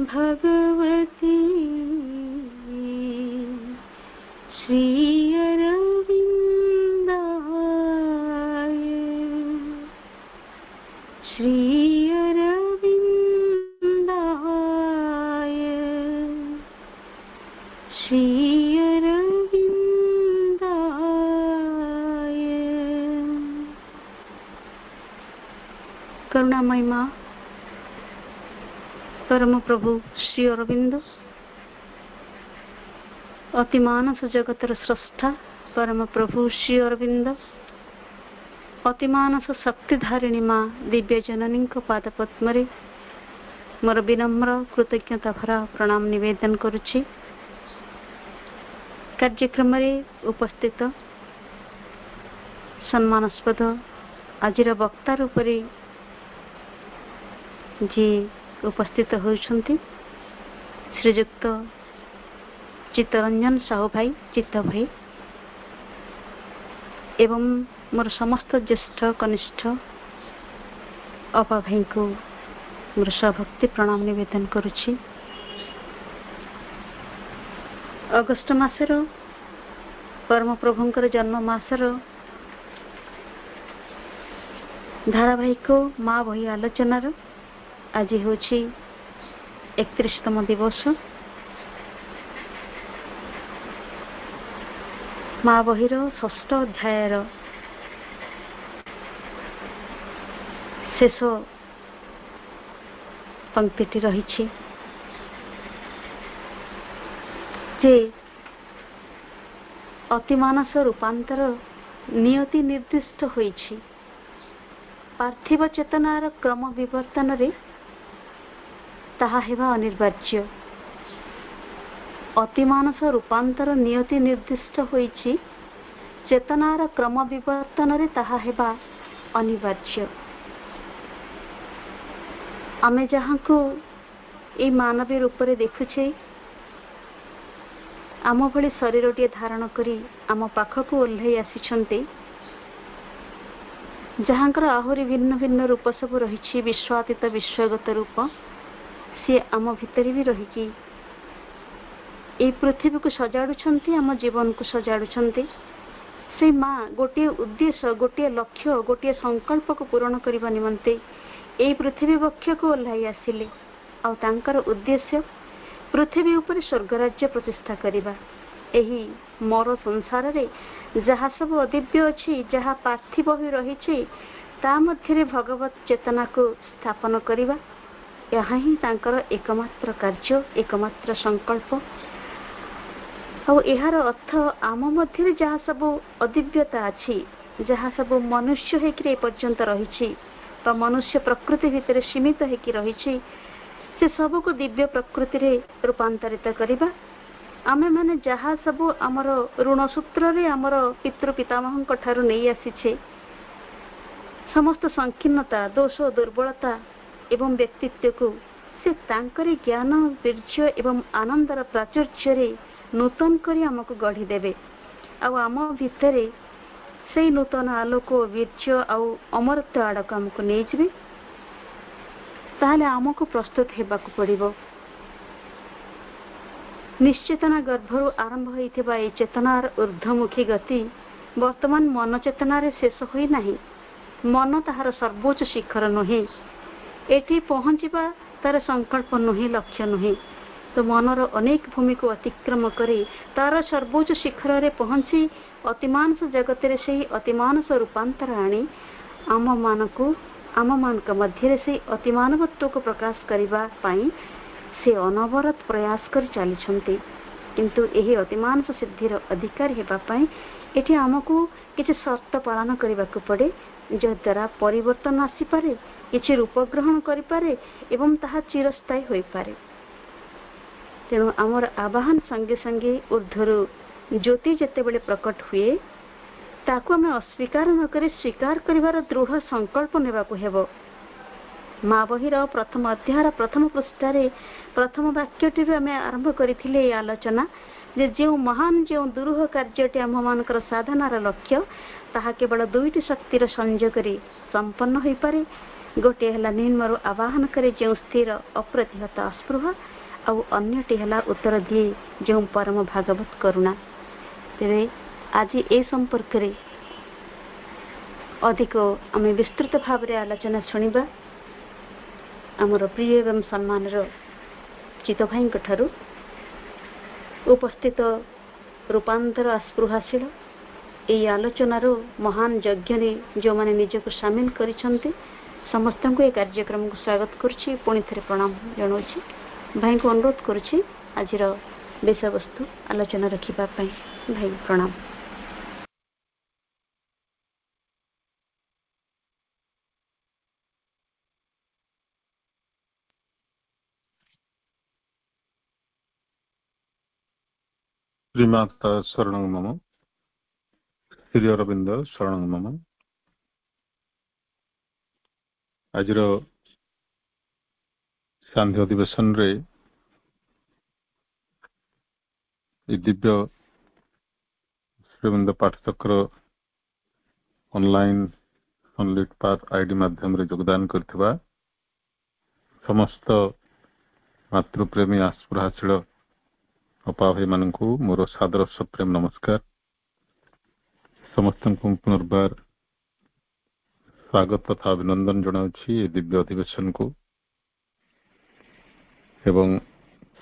भगवती श्री अरविन्दाय श्री अरविन्दाय श्री अरविन्दाय। करुणामयी मां परम प्रभु श्री अरविंद अति मानस जगतर स्रष्टा परम प्रभु श्री अरविंद अति मानस शक्तिधारिणी मां दिव्य जननी पादपद्मे मोर विनम्र कृतज्ञता भरा प्रणाम निवेदन करुछि। कार्यक्रम उपस्थित सम्मानास्पद आजिर वक्ता रूप जी उपस्थित होती श्रीजुक्त चित्तरंजन साहू भाई चित्त भाई एवं मोर समस्त ज्येष्ठ कनिष्ठ अपा भाई को मोर सभक्ति प्रणाम निवेदन करुछि। अगस्ट मासर परम प्रभुंकर जन्म मासर धारावाहिक माँ बही आलोचनार आज हूँ 31तम दिवस। माँ बहीर 6ठ अध्यायर शेष पंक्ति रही जे अतिमानस रूपांतर नियति निर्दिष्ट होइछि। पार्थिव चेतनार क्रम विवर्तन रे ताहा हेबा अनिवार्य। अतिमानस रूपांतर नियति निर्दिष्ट होइछि, चेतनार क्रम विवर्तन रे ताहा हेबा अनिवार्य। आमे जहाँ को ए मानवीय रूप रे देखुछे आम भली शरीरटीए धारण करी आम पाखक ओह्लई आसिछन्ते, जहाँकर आहुरी भिन्न भिन्न रूप सब रही विश्वातीत विश्वगत रूप सी आम भितर भी रही पृथ्वी को सजाड़ुछन्ति, आम जीवन को सजाड़ुछन्ति। से माँ गोटे उद्देश्य गोटे लक्ष्य गोटे संकल्प को पूरण करने निमंते यही पृथ्वी वक्ष को ओह्लई आसिले। आउ तांकर उद्देश्य पृथ्वी उपर स्वर्गराज्य प्रतिष्ठा करिबा। एही मोर संसार रे जहाँ सब अदिव्य अच्छी जहाँ पार्थिव ही रही ता मध्य भगवत चेतना को स्थापन करिबा यहाँ ही तांकर एकमात्र कार्य एकमात्र संकल्प। यार अर्थ आम मध्य जहाँ सब अदिव्यता अच्छी जहाँ सब मनुष्य होकर पर्यंत रही मनुष्य प्रकृति भितर सीमित होकर रही से सब को दिव्य प्रकृति रे रूपांतरित करिबा। आमे माने जहाँ सब आमर ऋण सूत्र रे आमर पितृ पितामह ठारू नहीं आसीछे समस्त संकीर्णता दोष दुर्बलता एवं व्यक्तित्व को से तांकरी ज्ञान वीर्य एवं आनंदर प्राचुर्य रे नूतन करी आमको गढ़ी देबे। आम भितरे से नूतन आलोक वीर्य आउ अमरत्व आड़क आमको नहीं जिबे। ताहले आमको प्रस्तुत हेबाकु पड़िबो। निश्चेतना गर्भरु आरंभ होइथिबा ए चेतनार ऊर्ध्वमुखी गति वर्तमान मन चेतनार शेष होई नाही। मन ताहार सर्वोच्च शिखर नुहे, एठी पहुंचीबा तार संकल्प नुहे लक्ष्य नुहे। तो मनर अनेक भूमि को अतिक्रम करे तार सर्वोच्च शिखर रे पहुंची अतिमानस जगत रे से अतिमानस रूपांतर आनी आम मानक मध्य से अतिमानवत्व को प्रकाश करिबा पाई से अनवरत प्रयास कर चली। किंतु यही अतिमानस सिद्धिर अधिकारी हेबा पाई एठी आमको किछि शर्त पालन करने को पड़े जो द्वारा परिवर्तन आसी पारे किछि रूप ग्रहण करि पारे एवं ताहा चिरस्थायी होई पारे। तेणु आमर आवाहन संगे संगे ऊर्ध्वरु ज्योति जेते बेले प्रकट हुए ताकू आमे अस्वीकार न करी स्वीकार करिवार दृढ़ संकल्प नेबाकू हेबो। माँ बहीर प्रथम अध्यायर प्रथम पृष्ठारे प्रथम वाक्यटी आमे आरंभ करिथिले आलोचना जे जो महान जो दुरूह कार्यटी आम मानकर साधनार लक्ष्य ताहा केवल दुईटी शक्तिर संयोगरे संपन्न होई पारे। गोटे है निम्नर आवाहन करे जो स्थिर अप्रतिहत अस्पृह आउ अन्यटी है उत्तर दिए जो परम भागवत करुणा। तेरे आज ए संपर्क रे अधिक आम विस्तृत भाव में आलोचना शुणा आमर प्रिय एवं सम्मान चित भाई ठारू उपस्थित रूपांतर आस्पृहाशील यही आलोचनार महान यज्ञ जो मैंने निजक सामिल करिसेंती समस्त को ये कार्यक्रम को स्वागत करुच्ची। पुणी थे प्रणाम जनाऊँगी भाई को अनुरोध करुच्ची आज विषय वस्तु आलोचना रखापी। भाई प्रणाम। श्रीमाता शरणं मम, श्री अरविंद शरणं मम। आज सांध्य अधिवेशन रे Divya श्रीवृंद पाठचक्र online sunlit path ID माध्यम रे योगदान करथिबा समस्त मातृप्रेमी आस्पृहाशील अपा भाई मानक मोर सादर सप्रेम नमस्कार। समस्त को पुनर्बार स्वागत तथा अभिनंदन जनाऊँगी दिव्य अधिवेशन को एवं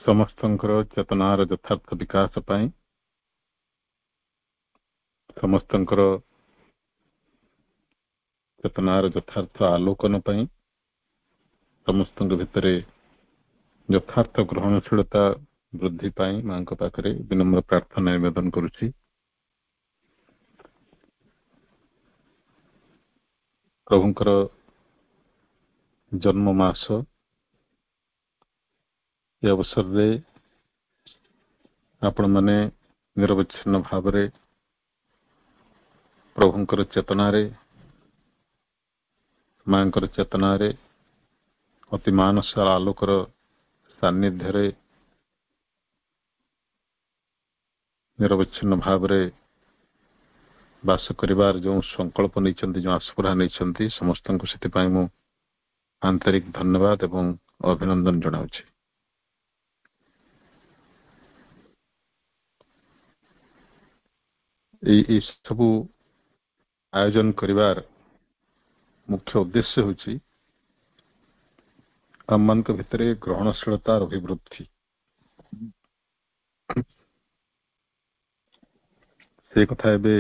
समस्तंकर चेतनार यथार्थ विकास पाई समस्तंकर चेतनार यथार्थ आलोकन पाई समस्तंक भितरे यथार्थ ग्रहणशीलता वृद्धि पाई मां पाखरे विनम्र प्रार्थना निवेदन करुछि। प्रभुंकर जन्म मास ये अवसर रे आपण माने निरवच्छिन्न भाव रे प्रभुंकर चेतना रे मांकर चेतना रे अति मानस आलोकर सान्निध्य रे निरवच्छिन्न भाव रे बास करिवार जो संकल्प नहीं जो आस्पृहा नहीं समस्त को से मु आंतरिक धन्यवाद एवं अभिनंदन जनाऊँगी। सबू आयोजन करिवार मुख्य उद्देश्य होची आम मान भितर ग्रहणशीलतार अभिवृद्धि। से कथा एबे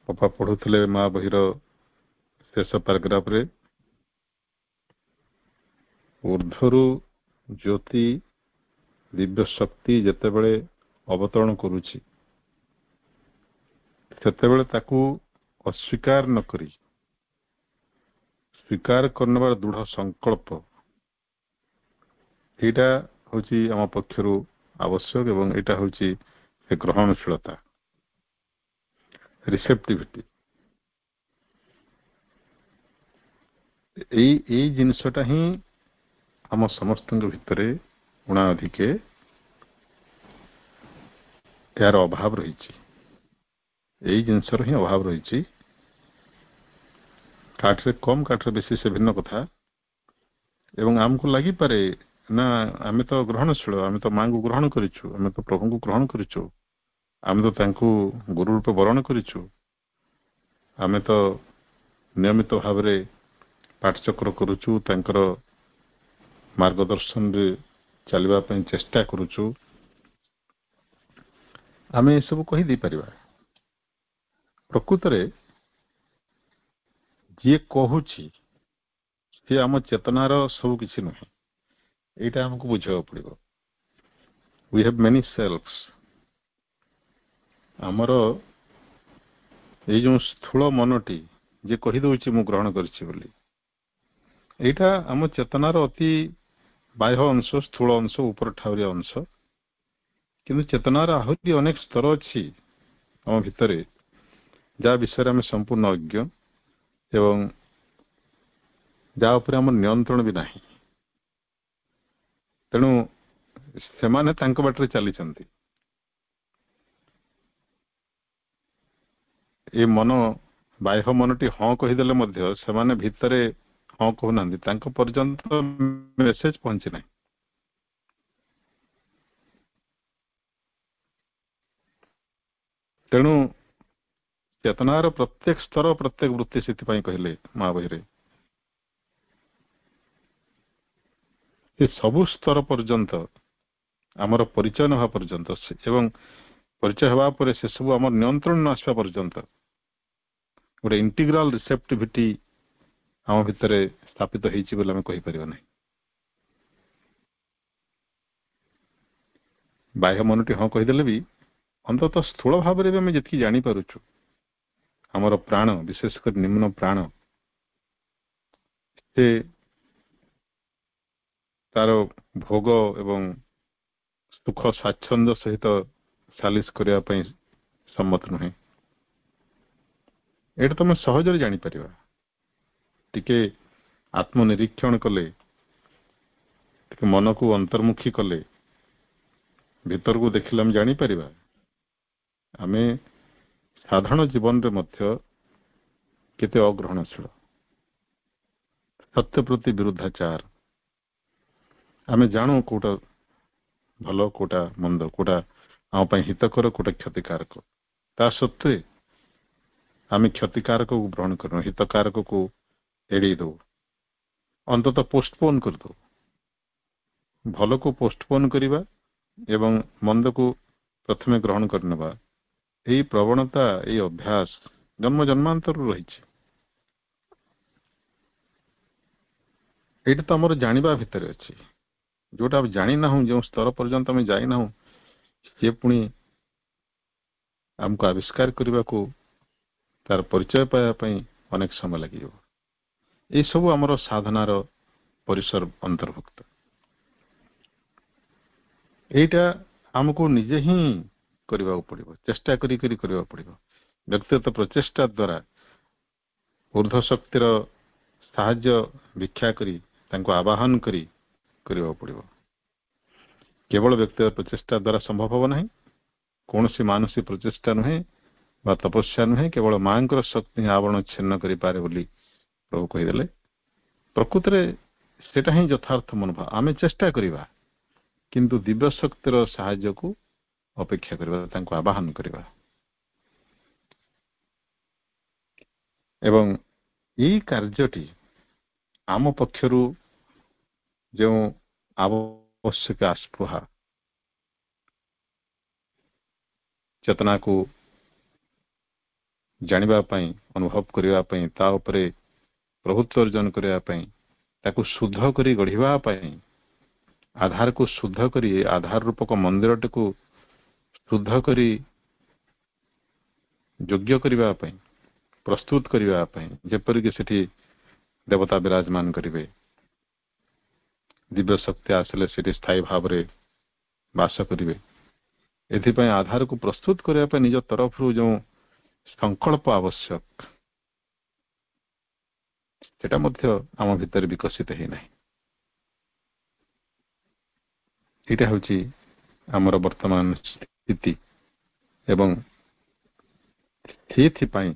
पपा पढ़ुले माँ बहीर शेष पैराग्राफ रे ऊर्ध्वरु ज्योति दिव्य शक्ति जेतेबेले अवतरण करुछि सेतेबेले ताकू अस्वीकार न करी स्वीकार करने दृढ़ संकल्प एटा होची आम पक्षरु आवश्यक एवं एटा होची ग्रहणशीलता रिसेप्टिविटी। यही जिनसटा ही आम समस्त भितर उणा अधिके यार अभाव रही यही जिनसर ही अभाव रही काठरे कम काठरे बेसी से भिन्न कथा एवं आमको लगी पारे ना आमे तो ग्रहणशील आमे तो मां को ग्रहण करिछु आमे तो प्रभु को ग्रहण करिछु आमे तो तांको गुरु रूप वर्ण करिछु आमे तो नियमित भाव रे पाठचक्र करुछु तांकर मार्गदर्शन रे चलवा पई चेष्टा करुछु आमे सब कहि दी परिबा। प्रकृत रे जे कहूची से आम चेतनार सब किसी नुहे एटा हमको बुझाव पड़ो। वी हैव मेनी सेल्फ्स आमर ये जो स्थूल मनटी जे कहि दउची मु ग्रहण करछि बोली एटा आम चेतनार अति बाह्य अंश स्थूल अंश ऊपर ठावरिया अंश किंतु चेतनार आहुति अनेक स्तर अच्छी आम भितरे जा विषय आम संपूर्ण अज्ञ एवं जा उपरे आम नियंत्रण भी नाही तेणु से माने तांको बाटरे चली चंती ए मन बाह्य मनटी हाँ कहीदेले मध्य से माने भितरे ହଁ କହୁନାହାନ୍ତି ତାଙ୍କ ପର୍ଯ୍ୟନ୍ତ ମେସେଜ ପହଞ୍ଚି ନାହିଁ। ତେଣୁ ଚେତନାର ପ୍ରତ୍ୟେକ ସ୍ତର ପ୍ରତ୍ୟେକ ବୃତ୍ତି ସେଥିପାଇଁ କହିଲେ ମା ବହିରେ ଏ ସବୁ ସ୍ତର ପର୍ଯ୍ୟନ୍ତ ଆମର ପରିଚୟ ନ ହେବା ପର୍ଯ୍ୟନ୍ତ ଏବଂ ପରିଚୟ ହେବା ପରେ ସେସବୁ ଆମର ନିୟନ୍ତ୍ରଣ ନ ଆସିବା ପର୍ଯ୍ୟନ୍ତ ଗୋଟେ ଇଣ୍ଟିଗ୍ରାଲ ରିସେପ୍ଟିଭିଟି ଆମ ଭିତରେ ସ୍ଥାପିତ ହେଇଛି ବୋଲି ଆମେ କହିପାରିବା ନାହିଁ। ବାହ୍ୟ ମନଟି ହଁ କହିଦେଲେ ବି ଅନ୍ତତଃ ସ୍ଥୂଳ ଭାବରେ ବି ଆମେ ଯେତିକି ଜାଣିପାରୁଛୁ ଆମର ପ୍ରାଣ, ବିଶେଷ କରି ନିମ୍ନ ପ୍ରାଣ, ସେ ତାର ଭୋଗ ଏବଂ ସୁଖ ସ୍ୱାଚ୍ଛନ୍ଦ୍ୟ ସହିତ ସାଲିସ କରିବା ପାଇଁ ସମ୍ମତ ନୁହେଁ। ଏଇଟା ତମେ ସହଜରେ ଜାଣିପାରିବା। ଟିକେ ଆତ୍ମନିରୀକ୍ଷଣ କଲେ, ଟିକେ ମନକୁ ଅନ୍ତର୍ମୁଖୀ କଲେ, ଭିତରକୁ ଦେଖିଲେ ଆମେ ଜାଣିପାରିବା ଆମେ ସାଧାରଣ ଜୀବନରେ ମଧ୍ୟ କେତେ ଅଗ୍ରହଣଶୀଳ, ସତ୍ୟ ପ୍ରତି ବିରୁଦ୍ଧାଚାର। ଆମେ ଜାଣୁ କୋଉଟା ଭଲ, କୋଉଟା ମନ୍ଦ, କୋଉଟା ଆମ ପାଇଁ ହିତକର, କୋଉଟା କ୍ଷତିକାରକ। ତା ସତ୍ତ୍ୱେ ଆମେ କ୍ଷତିକାରକକୁ ଗ୍ରହଣ କରୁନୁ, ହିତକାରକକୁ ଏଡେଇ ଦଉ, ଅନ୍ତତଃ ପୋଷ୍ଟପୋନ କରିଦଉ। ଭଲକୁ ପୋଷ୍ଟପୋନ କରିବା ଏବଂ ମନ୍ଦକୁ ପ୍ରଥମେ ଗ୍ରହଣ କରିନେବା, ଏହି ପ୍ରବଣତା, ଏହି ଅଭ୍ୟାସ ଜନ୍ମ ଜନ୍ମାନ୍ତରରୁ ରହିଛି। ଏଇଟା ତ ଆମର ଜାଣିବା ଭିତରେ ଅଛି। ଯୋଉଟା ଆମେ ଜାଣିନାହୁଁ, ଯେଉଁ ସ୍ତର ପର୍ଯ୍ୟନ୍ତ ଆମେ ଯାଇନାହୁଁ, ସିଏ ପୁଣି ଆମକୁ ଆବିଷ୍କାର କରିବାକୁ, ତାର ପରିଚୟ ପାଇବା ପାଇଁ ଅନେକ ସମୟ ଲାଗିବ। ଏସବୁ ଆମର ସାଧନାର ପରିସର ଅନ୍ତର୍ଭୁକ୍ତ। ଏଇଟା ଆମକୁ ନିଜେ ହିଁ କରିବାକୁ ପଡିବ, ଚେଷ୍ଟା କରି କରିବାକୁ ପଡିବ। ବ୍ୟକ୍ତିଗତ ପ୍ରଚେଷ୍ଟା ଦ୍ୱାରା ଊର୍ଦ୍ଧ୍ୱ ଶକ୍ତିର ସାହାଯ୍ୟ ଭିକ୍ଷା କରି, ତାଙ୍କୁ ଆବାହନ କରି କରିବାକୁ ପଡିବ। କେବଳ ବ୍ୟକ୍ତିଗତ ପ୍ରଚେଷ୍ଟା ଦ୍ୱାରା ସମ୍ଭବ ହେବ ନାହିଁ। କୌଣସି ମାନସିକ ପ୍ରଚେଷ୍ଟା ନୁହେଁ ବା ତପସ୍ୟା ନୁହେଁ, କେବଳ ମାଙ୍କର ଶକ୍ତି ଆବରଣ ଛିନ୍ନ କରିପାରେ ବୋଲି ପ୍ରଭୁ କହିଦେଲେ। ପ୍ରକୃତରେ ସେଟା ହିଁ ଯଥାର୍ଥ ମନୋଭାବ। ଆମେ ଚେଷ୍ଟା କରିବା, କିନ୍ତୁ ଦିବ୍ୟ ଶକ୍ତିର ସାହାଯ୍ୟକୁ ଅପେକ୍ଷା କରିବା, ତାଙ୍କୁ ଆବାହନ କରିବା। ଏବଂ ଏହି କାର୍ଯ୍ୟଟି ଆମ ପକ୍ଷରୁ ଯେଉଁ ଆବଶ୍ୟକ ଆସ୍ପୃହା, ଚେତନାକୁ ଜାଣିବା ପାଇଁ, ଅନୁଭବ କରିବା ପାଇଁ, ତା ଉପରେ ପ୍ରଭୁତ୍ୱ ଅର୍ଜନ କରିବା ପାଇଁ, ତାକୁ ଶୁଦ୍ଧ କରି ଗଢିବା ପାଇଁ, ଆଧାରକୁ ଶୁଦ୍ଧ କରି, ଆଧାର ରୂପକ ମନ୍ଦିରଟିକୁ ଶୁଦ୍ଧ କରି ଯୋଗ୍ୟ କରିବା ପାଇଁ, ପ୍ରସ୍ତୁତ କରିବା ପାଇଁ, ଯେପରିକି ସେଠି ଦେବତା ବିରାଜମାନ କରିବେ, ଦିବ୍ୟ ଶକ୍ତି ଆସିଲେ ସେଠି ସ୍ଥାୟୀ ଭାବରେ ବାସ କରିବେ। ଏଥିପାଇଁ ଆଧାରକୁ ପ୍ରସ୍ତୁତ କରିବା ପାଇଁ ନିଜ ତରଫରୁ ଯେଉଁ ସଂକଳ୍ପ ଆବଶ୍ୟକ, ସେଟା ମଧ୍ୟ ଆମ ଭିତରେ ବିକଶିତ ହେଇନାହିଁ। ଏଇଟା ହେଉଛି ଆମର ବର୍ତ୍ତମାନ ସ୍ଥିତି। ଏବଂ ସେଇଥିପାଇଁ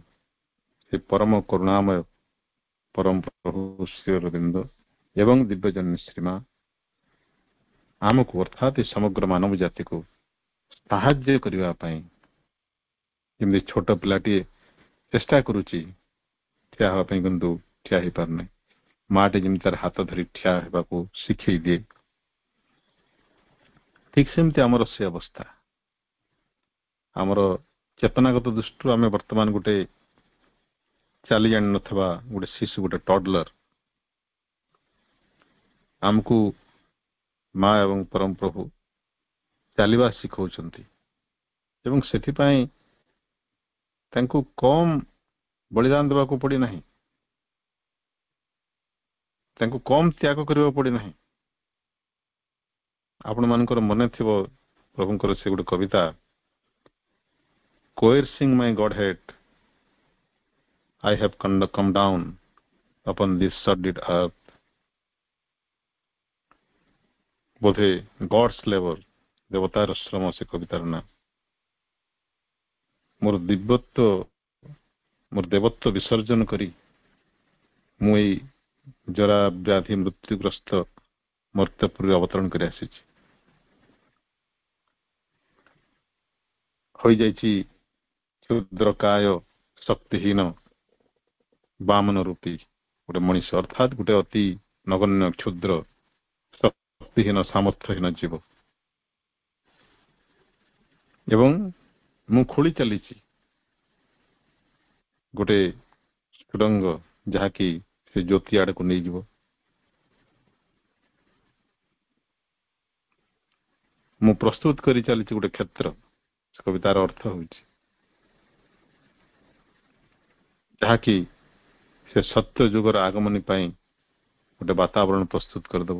ସେ ପରମ କରୁଣାମୟ ପରମ ପ୍ରଭୁ ଶ୍ରୀ ଅରବିନ୍ଦ ଏବଂ ଦିବ୍ୟଜନନୀ ଶ୍ରୀମା ଆମକୁ, ଅର୍ଥାତ୍ ସମଗ୍ର ମାନବ ଜାତିକୁ ସାହାଯ୍ୟ କରିବା ପାଇଁ, ଯେମିତି ଛୋଟ ପିଲାଟିଏ ଚେଷ୍ଟା କରୁଛି ଠିଆ ହେବା ପାଇଁ, କିନ୍ତୁ ଠିଆ ହେଇପାରୁନାହିଁ, ମାଟେ ଯେମିତି ତାର ହାତ ଧରି ଠିଆ ହେବାକୁ ଶିଖେଇ ଦିଏ, ଠିକ ସେମିତି ଆମର ସେ ଅବସ୍ଥା। ଆମର ଚେତନାଗତ ଦୃଷ୍ଟିରୁ ଆମେ ବର୍ତ୍ତମାନ ଗୋଟେ ଚାଲି ଜାଣିନଥିବା ଗୋଟେ ଶିଶୁ, ଗୋଟେ ଟଡଲର, ଆମକୁ ମା ଏବଂ ପରମ ପ୍ରଭୁ ଚାଲିବା ଶିଖାଉଛନ୍ତି। ଏବଂ ସେଥିପାଇଁ ତାଙ୍କୁ କମ ବଳିଦାନ ଦେବାକୁ ପଡିନାହିଁ, ତାଙ୍କୁ କମ ତ୍ୟାଗ କରିବାକୁ ପଡିନାହିଁ। ଆପଣମାନଙ୍କର ମନେ ଥିବ ପ୍ରଭୁଙ୍କର ସେ ଗୋଟେ କବିତା, coercing my Godhead, I have come down upon this sordid earth. ବୋଧେ ଗଡ୍ସ ଲେବର, ଦେବତାର ଶ୍ରମ ସେ କବିତାର ନାଁ। ମୋର ଦେବତ୍ୱ ବିସର୍ଜନ କରି ମୁଁ ଏଇ ଜରା ବ୍ୟାଧି ମୃତ୍ୟୁଗ୍ରସ୍ତ ମର୍ତ୍ତ୍ୟପୁରରେ ଅବତରଣ କରି ଆସିଛି। ହୋଇଯାଇଛି କ୍ଷୁଦ୍ରକାୟ ଶକ୍ତିହୀନ ବାମନ ରୂପୀ ଗୋଟେ ମଣିଷ, ଅର୍ଥାତ୍ ଗୋଟେ ଅତି ନଗଣ୍ୟ କ୍ଷୁଦ୍ର ଶକ୍ତିହୀନ ସାମର୍ଥ୍ୟହୀନ ଜୀବ। ଏବଂ ମୁଁ ଖୋଳି ଚାଲିଛି ଗୋଟେ ସୁଡ଼ଙ୍ଗ ଯାହାକି ସେ ଜ୍ୟୋତି ଆଡକୁ ନେଇଯିବ। ମୁଁ ପ୍ରସ୍ତୁତ କରି ଚାଲିଛି ଗୋଟେ କ୍ଷେତ୍ର, କବିତାର ଅର୍ଥ ହେଉଛି ଯାହାକି ସେ ସତ୍ୟ ଯୁଗର ଆଗମନ ପାଇଁ ଗୋଟେ ବାତାବରଣ ପ୍ରସ୍ତୁତ କରିଦେବ।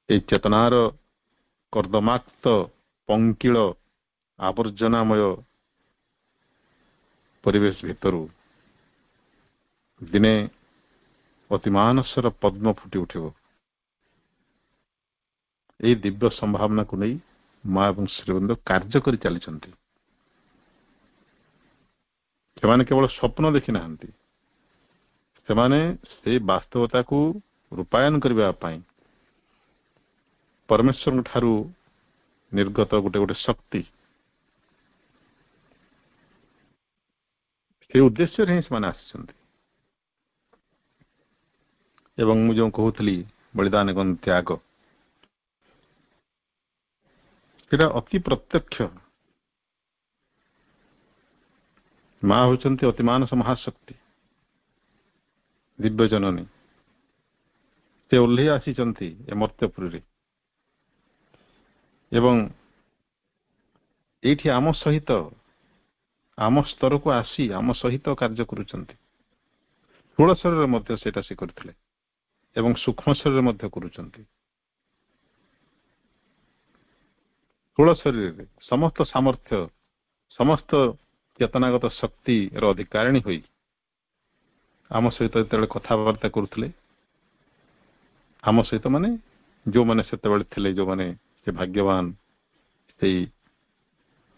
এই ଚେତନାର କର୍ଦ୍ଦମାକ୍ତ ପଙ୍କିଳ ଆବର୍ଜନାମୟ ପରିବେଶ ଭିତରୁ ଦିନେ ଅତି ମାନସର ପଦ୍ମ ଫୁଟି ଉଠିବ। ଏହି ଦିବ୍ୟ ସମ୍ଭାବନାକୁ ନେଇ ମା ଏବଂ ଶ୍ରୀବନ୍ଦ କାର୍ଯ୍ୟ କରି ଚାଲିଛନ୍ତି। ସେମାନେ କେବଳ ସ୍ୱପ୍ନ ଦେଖି ନାହାନ୍ତି, ସେମାନେ ସେହି ବାସ୍ତବତାକୁ ରୂପାୟନ କରିବା ପାଇଁ ପରମେଶ୍ୱରଙ୍କ ଠାରୁ ନିର୍ଗତ ଗୋଟେ ଗୋଟେ ଶକ୍ତି, ସେ ଉଦ୍ଦେଶ୍ୟରେ ହିଁ ସେମାନେ ଆସିଛନ୍ତି। ଏବଂ ମୁଁ ଯେଉଁ କହୁଥିଲି ବଳିଦାନ ଏବଂ ତ୍ୟାଗ, ସେଟା ଅତି ପ୍ରତ୍ୟକ୍ଷ। ମା ହେଉଛନ୍ତି ଅତିମାନସ ମହାଶକ୍ତି, ଦିବ୍ୟ ଜନନୀ। ସେ ଓହ୍ଲେଇ ଆସିଛନ୍ତି ଏ ମର୍ତ୍ତ୍ୟପୁରୀରେ ଏବଂ ଏଇଠି ଆମ ସହିତ, ଆମ ସ୍ତରକୁ ଆସି ଆମ ସହିତ କାର୍ଯ୍ୟ କରୁଛନ୍ତି। ସ୍ଥୂଳ ଶରୀରରେ ମଧ୍ୟ ସେଇଟା ସେ କରିଥିଲେ ଏବଂ ସୂକ୍ଷ୍ମ ଶରୀରରେ ମଧ୍ୟ କରୁଛନ୍ତି। ସ୍ଥୂଳ ଶରୀରରେ ସମସ୍ତ ସାମର୍ଥ୍ୟ, ସମସ୍ତ ଚେତନାଗତ ଶକ୍ତିର ଅଧିକାରିଣୀ ହୋଇ ଆମ ସହିତ ଯେତେବେଳେ କଥାବାର୍ତ୍ତା କରୁଥିଲେ, ଆମ ସହିତ ମାନେ ଯେଉଁମାନେ ସେତେବେଳେ ଥିଲେ, ଯେଉଁମାନେ ସେ ଭାଗ୍ୟବାନ, ସେଇ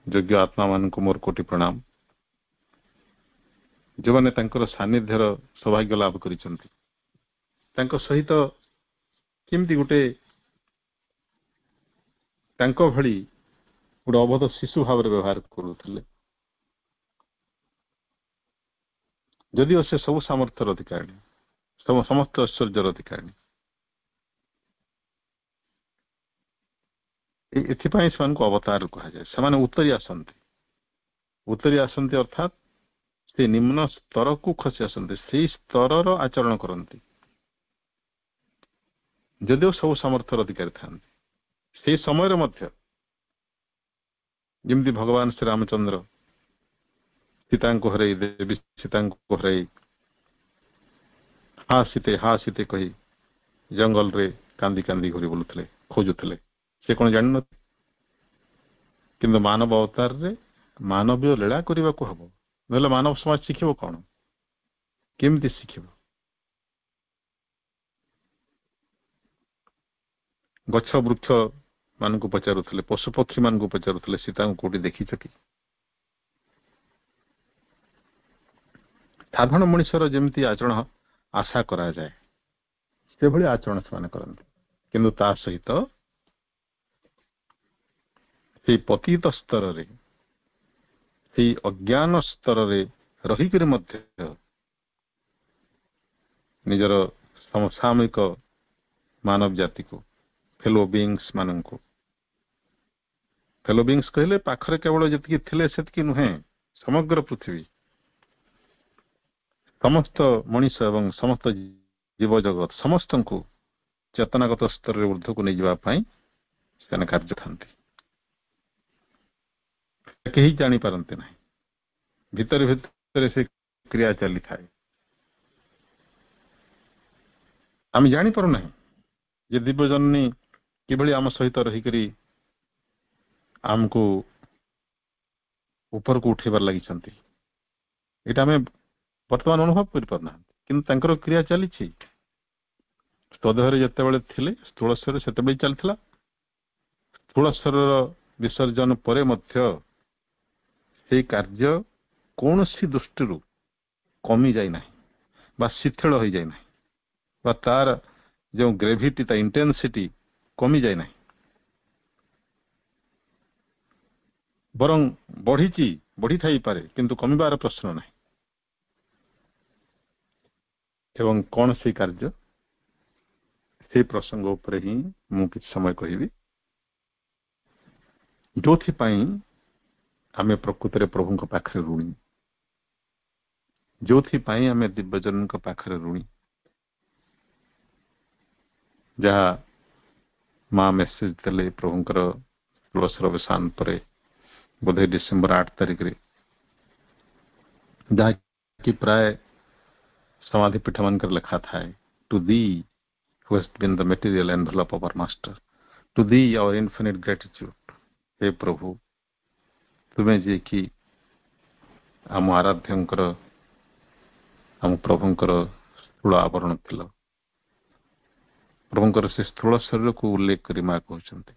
ଯୋଗ୍ୟ ଆତ୍ମାମାନଙ୍କୁ ମୋର କୋଟି ପ୍ରଣାମ, ଯେଉଁମାନେ ତାଙ୍କର ସାନ୍ନିଧ୍ୟର ସୌଭାଗ୍ୟ ଲାଭ କରିଛନ୍ତି। ତାଙ୍କ ସହିତ କେମିତି ଗୋଟେ ତାଙ୍କ ଭଳି ଗୋଟେ ଅବୋଧ ଶିଶୁ ଭାବରେ ବ୍ୟବହାର କରୁଥିଲେ। ଯଦିଓ ସେ ସବୁ ସାମର୍ଥ୍ୟର ଅଧିକାରିଣୀ, ସମସ୍ତ ଐଶ୍ୱର୍ଯ୍ୟର ଅଧିକାରିଣୀ। ଏଥିପାଇଁ ସେମାନଙ୍କୁ ଅବତାର କୁହାଯାଏ। ସେମାନେ ଉତ୍ତରି ଆସନ୍ତି। ଉତ୍ତରି ଆସନ୍ତି ଅର୍ଥାତ୍ ସେ ନିମ୍ନ ସ୍ତରକୁ ଖସି ଆସନ୍ତି, ସେଇ ସ୍ତରର ଆଚରଣ କରନ୍ତି। ଯଦିଓ ସବୁ ସାମର୍ଥ୍ୟର ଅଧିକାରୀ ଥାନ୍ତି, ସେଇ ସମୟରେ ମଧ୍ୟ ଯେମିତି ଭଗବାନ ଶ୍ରୀରାମଚନ୍ଦ୍ର ସୀତାଙ୍କୁ ହରାଇ, ଦେବୀ ସୀତାଙ୍କୁ ହରାଇ ହା ସୀତେ କହି ଜଙ୍ଗଲରେ କାନ୍ଦି କାନ୍ଦି ଘୁରି ବୁଲୁଥିଲେ, ଖୋଜୁଥିଲେ। ସେ କଣ ଜାଣିନଥିଲେ? କିନ୍ତୁ ମାନବ ଅବତାରରେ ମାନବୀୟ ଲୀଳା କରିବାକୁ ହବ, ନହେଲେ ମାନବ ସମାଜ ଶିଖିବ କଣ? କେମିତି ଶିଖିବ? ଗଛ ବୃକ୍ଷ ମାନଙ୍କୁ ପଚାରୁଥିଲେ, ପଶୁପକ୍ଷୀ ମାନଙ୍କୁ ପଚାରୁଥିଲେ, ସୀତାଙ୍କୁ କୋଉଠି ଦେଖିଛ କି? ସାଧାରଣ ମଣିଷର ଯେମିତି ଆଚରଣ ଆଶା କରାଯାଏ, ସେଭଳି ଆଚରଣ ସେମାନେ କରନ୍ତି। କିନ୍ତୁ ତା ସହିତ ସେଇ ପତିତ ସ୍ତରରେ, ସେଇ ଅଜ୍ଞାନ ସ୍ତରରେ ରହିକରି ମଧ୍ୟ ନିଜର ସମସାମୟିକ ମାନବ ଜାତିକୁ, ଫେଲୋ ବିଙ୍ଗସ୍ ମାନଙ୍କୁ, ଫେଲୋ ବିଙ୍ଗସ୍ କହିଲେ ପାଖରେ କେବଳ ଯେତିକି ଥିଲେ ସେତିକି ନୁହେଁ, ସମଗ୍ର ପୃଥିବୀ, ସମସ୍ତ ମଣିଷ ଏବଂ ସମସ୍ତ ଜୀବଜଗତ ସମସ୍ତଙ୍କୁ ଚେତନାଗତ ସ୍ତରରେ ଊର୍ଦ୍ଧ୍ୱକୁ ନେଇଯିବା ପାଇଁ ସେମାନେ କାର୍ଯ୍ୟ ଥାନ୍ତି। କେହି ଜାଣିପାରନ୍ତି ନାହିଁ, ଭିତରେ ଭିତରେ ସେ କ୍ରିୟା ଚାଲିଥାଏ। ଆମେ ଜାଣିପାରୁନାହିଁ ଯେ ଦିବ୍ୟଜନନୀ କିଭଳି ଆମ ସହିତ ରହିକରି ଆମକୁ ଉପରକୁ ଉଠେଇବାର ଲାଗିଛନ୍ତି। ଏଇଟା ଆମେ ବର୍ତ୍ତମାନ ଅନୁଭବ କରିପାରୁନାହାନ୍ତି, କିନ୍ତୁ ତାଙ୍କର କ୍ରିୟା ଚାଲିଛି। ସ୍ୱଦେହରେ ଯେତେବେଳେ ଥିଲେ, ସ୍ଥୂଳ ଶରୀର ସେତେବେଳେ ଚାଲିଥିଲା। ସ୍ଥୂଳ ଶରୀର ବିସର୍ଜନ ପରେ ମଧ୍ୟ ସେଇ କାର୍ଯ୍ୟ କୌଣସି ଦୃଷ୍ଟିରୁ କମି ଯାଇନାହିଁ ବା ଶିଥିଳ ହୋଇଯାଇନାହିଁ ବା ତାର ଯେଉଁ ଗ୍ରେଭିଟି ତା ଇଣ୍ଟେନ୍ସିଟି କମି ଯାଇନାହିଁ, ବରଂ ବଢିଛି, ବଢିଥାଇପାରେ, କିନ୍ତୁ କମିବାର ପ୍ରଶ୍ନ ନାହିଁ। ଏବଂ କଣ ସେଇ କାର୍ଯ୍ୟ, ସେଇ ପ୍ରସଙ୍ଗ ଉପରେ ହିଁ ମୁଁ କିଛି ସମୟ କହିବି, ଯୋଉଥିପାଇଁ ଆମେ ପ୍ରକୃତରେ ପ୍ରଭୁଙ୍କ ପାଖରେ ଋଣୀ, ଯୋଉଥିପାଇଁ ଆମେ ଦିବ୍ୟଜନଙ୍କ ପାଖରେ ଋଣୀ। ଯାହା ମା ମେସେଜ ଦେଲେ ପ୍ରଭୁଙ୍କର ତୁଳସୀର ଅବସାନ ପରେ, ବୋଧେ ଡିସେମ୍ବର 8 ତାରିଖରେ, ଯାହାକି ପ୍ରାୟ ସମାଧି ପୀଠ ମାନଙ୍କର ଲେଖା ଥାଏ, to the who has been the material envelope of our master, to thee our infinite gratitude। हे प्रभु, ତୁମେ ଯିଏକି ଆମ ଆରାଧ୍ୟଙ୍କର, ଆମ ପ୍ରଭୁଙ୍କର ସ୍ଥୂଳ ଆବରଣ ଥିଲ। ପ୍ରଭୁଙ୍କର ସେ ସ୍ଥୂଳ ଶରୀରକୁ ଉଲ୍ଲେଖ କରି ମା କହୁଛନ୍ତି,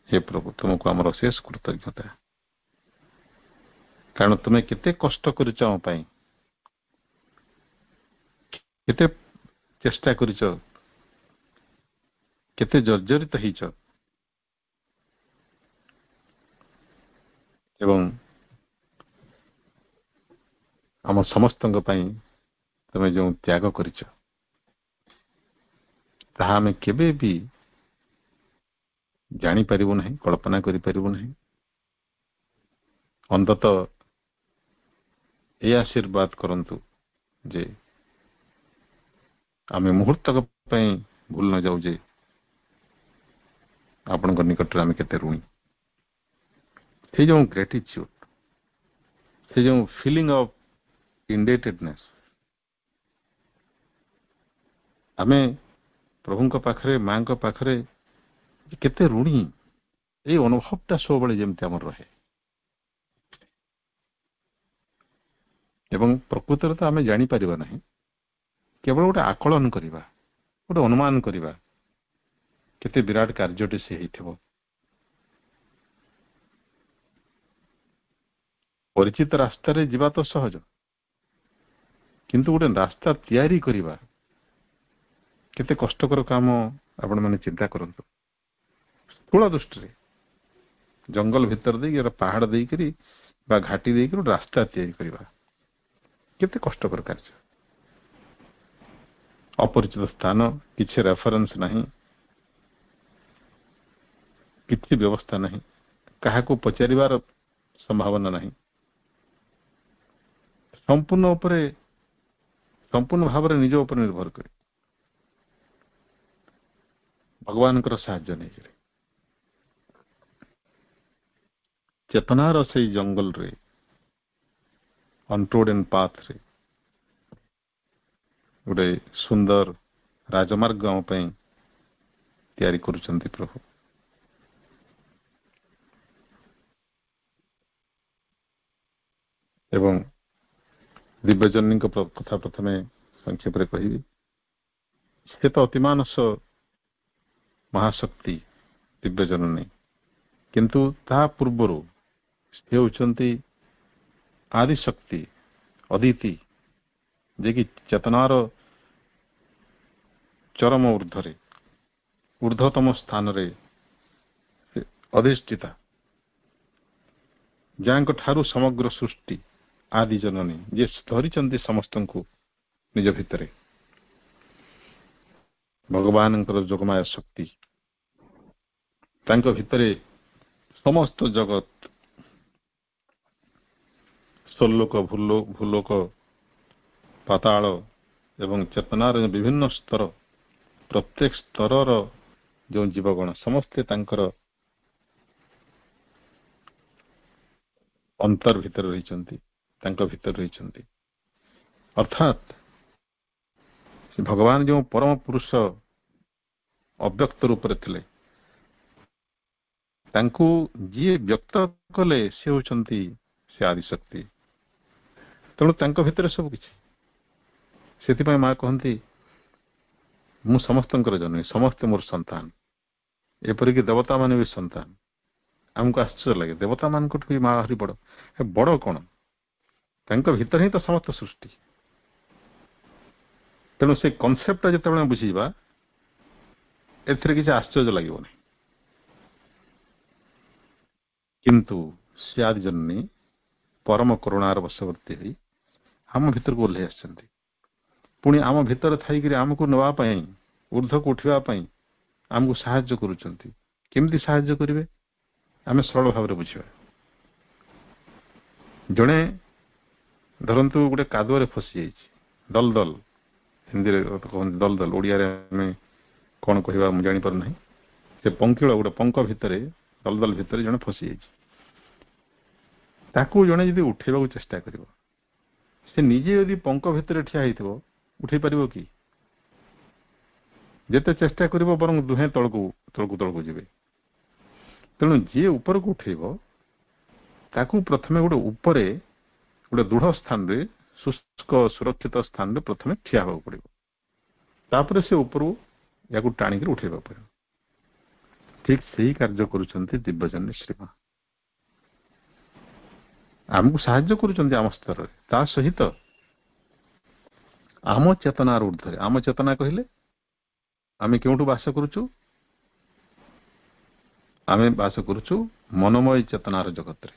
ହେ ପ୍ରଭୁ, ତୁମକୁ ଆମର ଅଶେଷ କୃତଜ୍ଞତା, କାରଣ ତୁମେ କେତେ କଷ୍ଟ କରିଛ ଆମ ପାଇଁ, କେତେ ଚେଷ୍ଟା କରିଛ, କେତେ ଜର୍ଜରିତ ହେଇଛ, ଏବଂ ଆମ ସମସ୍ତଙ୍କ ପାଇଁ ତୁମେ ଯେଉଁ ତ୍ୟାଗ କରିଛ, ତାହା ଆମେ କେବେ ବି ଜାଣିପାରିବୁ ନାହିଁ, କଳ୍ପନା କରିପାରିବୁ ନାହିଁ। ଅନ୍ତତଃ ଏ ଆଶୀର୍ବାଦ କରନ୍ତୁ ଯେ ଆମେ ମୁହୂର୍ତ୍ତକ ପାଇଁ ଭୁଲ ନ ଯାଉ ଯେ ଆପଣଙ୍କ ନିକଟରେ ଆମେ କେତେ ଋଣୀ। ସେ ଯେଉଁ ଗ୍ରେଟିଚ୍ୟୁଡ, ସେ ଯେଉଁ ଫିଲିଂ ଅଫ ଇଣ୍ଡେଟେଡନେସ୍, ଆମେ ପ୍ରଭୁଙ୍କ ପାଖରେ, ମାଙ୍କ ପାଖରେ କେତେ ଋଣୀ, ଏଇ ଅନୁଭବଟା ସବୁବେଳେ ଯେମିତି ଆମର ରହେ। ଏବଂ ପ୍ରକୃତରେ ତ ଆମେ ଜାଣିପାରିବା ନାହିଁ, କେବଳ ଗୋଟେ ଆକଳନ କରିବା, ଗୋଟେ ଅନୁମାନ କରିବା, କେତେ ବିରାଟ କାର୍ଯ୍ୟଟି ସେ ହେଇଥିବ। ପରିଚିତ ରାସ୍ତାରେ ଯିବା ତ ସହଜ, କିନ୍ତୁ ଗୋଟେ ରାସ୍ତା ତିଆରି କରିବା କେତେ କଷ୍ଟକର କାମ ଆପଣମାନେ ଚିନ୍ତା କରନ୍ତୁ। ସ୍ଥୂଳ ଦୃଷ୍ଟିରେ ଜଙ୍ଗଲ ଭିତର ଦେଇକି, ପାହାଡ ଦେଇକରି ବା ଘାଟି ଦେଇକରି ଗୋଟେ ରାସ୍ତା ତିଆରି କରିବା କେତେ କଷ୍ଟକର କାର୍ଯ୍ୟ। ଅପରିଚିତ ସ୍ଥାନ, କିଛି ରେଫରେନ୍ସ ନାହିଁ, କିଛି ବ୍ୟବସ୍ଥା ନାହିଁ, କାହାକୁ ପଚାରିବାର ସମ୍ଭାବନା ନାହିଁ, ସମ୍ପୂର୍ଣ୍ଣ ଭାବରେ ନିଜ ଉପରେ ନିର୍ଭର କରି ଭଗବାନଙ୍କର ସାହାଯ୍ୟ ନେଇକରି ଚେତନାର ସେଇ ଜଙ୍ଗଲରେ, ଅନଟ୍ରୋଡେନ୍ ପାଥରେ ଗୋଟେ ସୁନ୍ଦର ରାଜମାର୍ଗ ଆମ ପାଇଁ ତିଆରି କରୁଛନ୍ତି ପ୍ରଭୁ। ଏବଂ ଦିବ୍ୟଜନନୀଙ୍କ କଥା ପ୍ରଥମେ ସଂକ୍ଷେପରେ କହିବି। ସେ ତ ଅତିମାନସ ମହାଶକ୍ତି ଦିବ୍ୟଜନନୀ, କିନ୍ତୁ ତାହା ପୂର୍ବରୁ ସେ ହେଉଛନ୍ତି ଆଦିଶକ୍ତି, ଅଦିତି, ଯିଏକି ଚେତନାର ଚରମ ଊର୍ଦ୍ଧ୍ୱତମ ସ୍ଥାନରେ ଅଧିଷ୍ଠିତା, ଯାହାଙ୍କ ଠାରୁ ସମଗ୍ର ସୃଷ୍ଟି, ଆଦି ଜନନୀ, ଯିଏ ଧରିଛନ୍ତି ସମସ୍ତଙ୍କୁ ନିଜ ଭିତରେ, ଭଗବାନଙ୍କର ଯୋଗମାୟା ଶକ୍ତି, ତାଙ୍କ ଭିତରେ ସମସ୍ତ ଜଗତ, ସ୍ୱର୍ଲୋକ, ଭୂଲୋକ, ପାତାଳ ଏବଂ ଚେତନାର ବିଭିନ୍ନ ସ୍ତର, ପ୍ରତ୍ୟେକ ସ୍ତରର ଯେଉଁ ଜୀବଗଣ, ସମସ୍ତେ ତାଙ୍କର ଅନ୍ତର ଭିତରେ ରହିଛନ୍ତି, ତାଙ୍କ ଭିତରେ ରହିଛନ୍ତି। ଅର୍ଥାତ୍ ଭଗବାନ ଯେଉଁ ପରମ ପୁରୁଷ ଅବ୍ୟକ୍ତ ରୂପରେ ଥିଲେ, ତାଙ୍କୁ ଯିଏ ବ୍ୟକ୍ତ କଲେ ସେ ହେଉଛନ୍ତି ସେ ଆଦିଶକ୍ତି। ତେଣୁ ତାଙ୍କ ଭିତରେ ସବୁ କିଛି। ସେଥିପାଇଁ ମା କହନ୍ତି, ମୁଁ ସମସ୍ତଙ୍କର ଜନନୀ, ସମସ୍ତେ ମୋର ସନ୍ତାନ, ଏପରିକି ଦେବତା ମାନେ ବି ସନ୍ତାନ। ଆମକୁ ଆଶ୍ଚର୍ଯ୍ୟ ଲାଗେ, ଦେବତା ମାନଙ୍କଠୁ ବି ମା ଆହୁରି ବଡ। ବଡ କଣ? ତାଙ୍କ ଭିତରେ ହିଁ ତ ସମସ୍ତ ସୃଷ୍ଟି। ତେଣୁ ସେ କନସେପ୍ଟଟା ଯେତେବେଳେ ଆମେ ବୁଝିଯିବା ଏଥିରେ କିଛି ଆଶ୍ଚର୍ଯ୍ୟ ଲାଗିବ ନାହିଁ। କିନ୍ତୁ ସେ ଆଦି ଜନ୍ମୀ ପରମ କରୁଣାର ବଶବର୍ତ୍ତୀ ହୋଇ ଆମ ଭିତରକୁ ଓହ୍ଲାଇ ଆସିଛନ୍ତି। ପୁଣି ଆମ ଭିତରେ ଥାଇକରି ଆମକୁ ନେବା ପାଇଁ, ଊର୍ଦ୍ଧ୍ୱକୁ ଉଠିବା ପାଇଁ ଆମକୁ ସାହାଯ୍ୟ କରୁଛନ୍ତି। କେମିତି ସାହାଯ୍ୟ କରିବେ ଆମେ ସରଳ ଭାବରେ ବୁଝିବା। ଜଣେ ଧରନ୍ତୁ ଗୋଟେ କାଦୁଅରେ ଫସି ଯାଇଛି, ଦଲଦଲ, ହିନ୍ଦୀରେ କହନ୍ତି ଦଲଦଲ, ଓଡ଼ିଆରେ ଆମେ କଣ କହିବା ମୁଁ ଜାଣିପାରୁନାହିଁ। ସେ ପଙ୍କିଳ ଗୋଟେ ପଙ୍କ ଭିତରେ, ଦଲଦଲ ଭିତରେ ଜଣେ ଫସି ଯାଇଛି। ତାକୁ ଜଣେ ଯଦି ଉଠେଇବାକୁ ଚେଷ୍ଟା କରିବ, ସେ ନିଜେ ଯଦି ପଙ୍କ ଭିତରେ ଠିଆ ହେଇଥିବ ଉଠେଇ ପାରିବ କି? ଯେତେ ଚେଷ୍ଟା କରିବ ବରଂ ଦୁହେଁ ତଳକୁ ତଳକୁ ତଳକୁ ଯିବେ। ତେଣୁ ଯିଏ ଉପରକୁ ଉଠେଇବ ତାକୁ ପ୍ରଥମେ ଗୋଟେ ଉପରେ ଗୋଟେ ଦୃଢ଼ ସ୍ଥାନରେ, ଶୁଷ୍କ ସୁରକ୍ଷିତ ସ୍ଥାନରେ ପ୍ରଥମେ ଠିଆ ହେବାକୁ ପଡ଼ିବ। ତାପରେ ସେ ଉପରୁ ୟାକୁ ଟାଣିକି ଉଠେଇବାକୁ ପଡ଼ିବ। ଠିକ ସେହି କାର୍ଯ୍ୟ କରୁଛନ୍ତି ଦିବ୍ୟଜନନୀ ଶ୍ରୀମା। ଆମକୁ ସାହାଯ୍ୟ କରୁଛନ୍ତି ଆମ ସ୍ତରରେ। ତା ସହିତ ଆମ ଚେତନାର ଊର୍ଦ୍ଧ୍ୱରେ, ଆମ ଚେତନା କହିଲେ ଆମେ କେଉଁଠୁ ବାସ କରୁଛୁ? ଆମେ ବାସ କରୁଛୁ ମନୋମୟ ଚେତନାର ଜଗତରେ,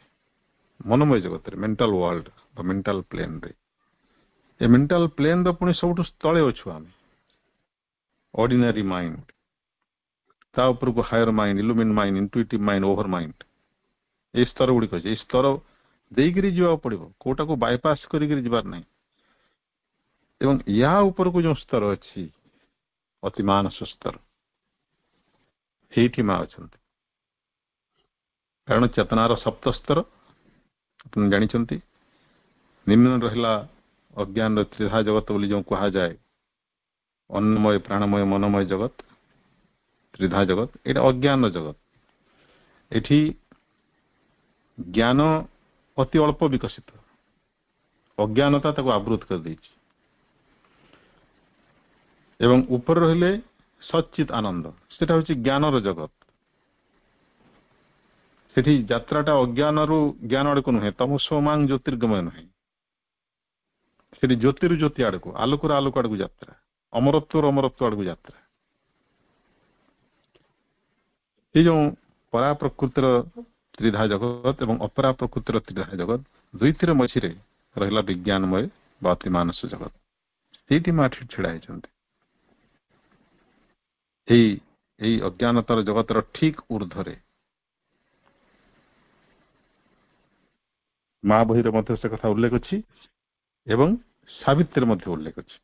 ମନୋମୟ ଜଗତରେ, ମେଣ୍ଟାଲ ୱାର୍ଲଡ ବା ମେଣ୍ଟାଲ ପ୍ଲେନରେ। ଏ ମେଣ୍ଟାଲ ପ୍ଲେନର ପୁଣି ସବୁଠୁ ତଳେ ଅଛୁ ଆମେ। ଅର୍ଡିନାରୀ ମାଇଣ୍ଡ, ତା ଉପରକୁ higher mind, illumined mind, intuitive mind, over mind, এই ସ୍ତର ଗୁଡ଼ିକ ଅଛି। এই ସ୍ତର ଦେଇକିରି ଯିବାକୁ ପଡ଼ିବ, କୋଉଟାକୁ ବାଇପାସ କରିକିରି ଯିବାର ନାହିଁ। ଏବଂ ୟା ଉପରକୁ ଯେଉଁ ସ୍ତର ଅଛି ଅତି ମାନସ ସ୍ତର, ସେଇଠି ମା ଅଛନ୍ତି। କାରଣ ଚେତନାର ସପ୍ତ ସ୍ତର ଆପଣ ଜାଣିଛନ୍ତି। ନିମ୍ନ ରହିଲା ଅଜ୍ଞାନର ତ୍ରିଧା ଜଗତ ବୋଲି ଯେଉଁ କୁହାଯାଏ, ଅନ୍ନମୟ, ପ୍ରାଣମୟ, ମନୋମୟ ଜଗତ, ତ୍ରିଧା ଜଗତ, ଏଇଟା ଅଜ୍ଞାନ ଜଗତ। ଏଠି ଜ୍ଞାନ ଅତି ଅଳ୍ପ ବିକଶିତ, ଅଜ୍ଞାନତା ତାକୁ ଆବୃତ କରିଦେଇଛି। ଏବଂ ଉପରେ ରହିଲେ ସଚିତ ଆନନ୍ଦ, ସେଟା ହଉଛି ଜ୍ଞାନର ଜଗତ। ସେଠି ଯାତ୍ରାଟା ଅଜ୍ଞାନରୁ ଜ୍ଞାନ ଆଡକୁ ନୁହେଁ, ତମସୋମାଂ ଜ୍ୟୋତିର୍ଗମୟ ନୁହେଁ। ସେଠି ଜ୍ୟୋତିରୁ ଜ୍ୟୋତି ଆଡକୁ, ଆଲୋକର ଆଲୋକ ଆଡକୁ ଯାତ୍ରା, ଅମରତ୍ୱର ଅମରତ୍ୱ ଆଡକୁ ଯାତ୍ରା। এই ଯେଉଁ ପରା ପ୍ରକୃତିର ତ୍ରିଧା ଜଗତ ଏବଂ ଅପରା ପ୍ରକୃତିର ତ୍ରିଧା ଜଗତ, ଦୁଇଥିର ମଝିରେ ରହିଲା ବିଜ୍ଞାନମୟ ବା ଅତି ମାନସ ଜଗତ। ସେଇଠି ମା ଛିଡା ହେଇଛନ୍ତି। এই ଅଜ୍ଞାନତାର ଜଗତର ଠିକ ଊର୍ଦ୍ଧ୍ୱରେ। ମା ବହିରେ ମଧ୍ୟ ସେ କଥା ଉଲ୍ଲେଖ ଅଛି ଏବଂ ସାବିତ୍ରୀରେ ମଧ୍ୟ ଉଲ୍ଲେଖ ଅଛି।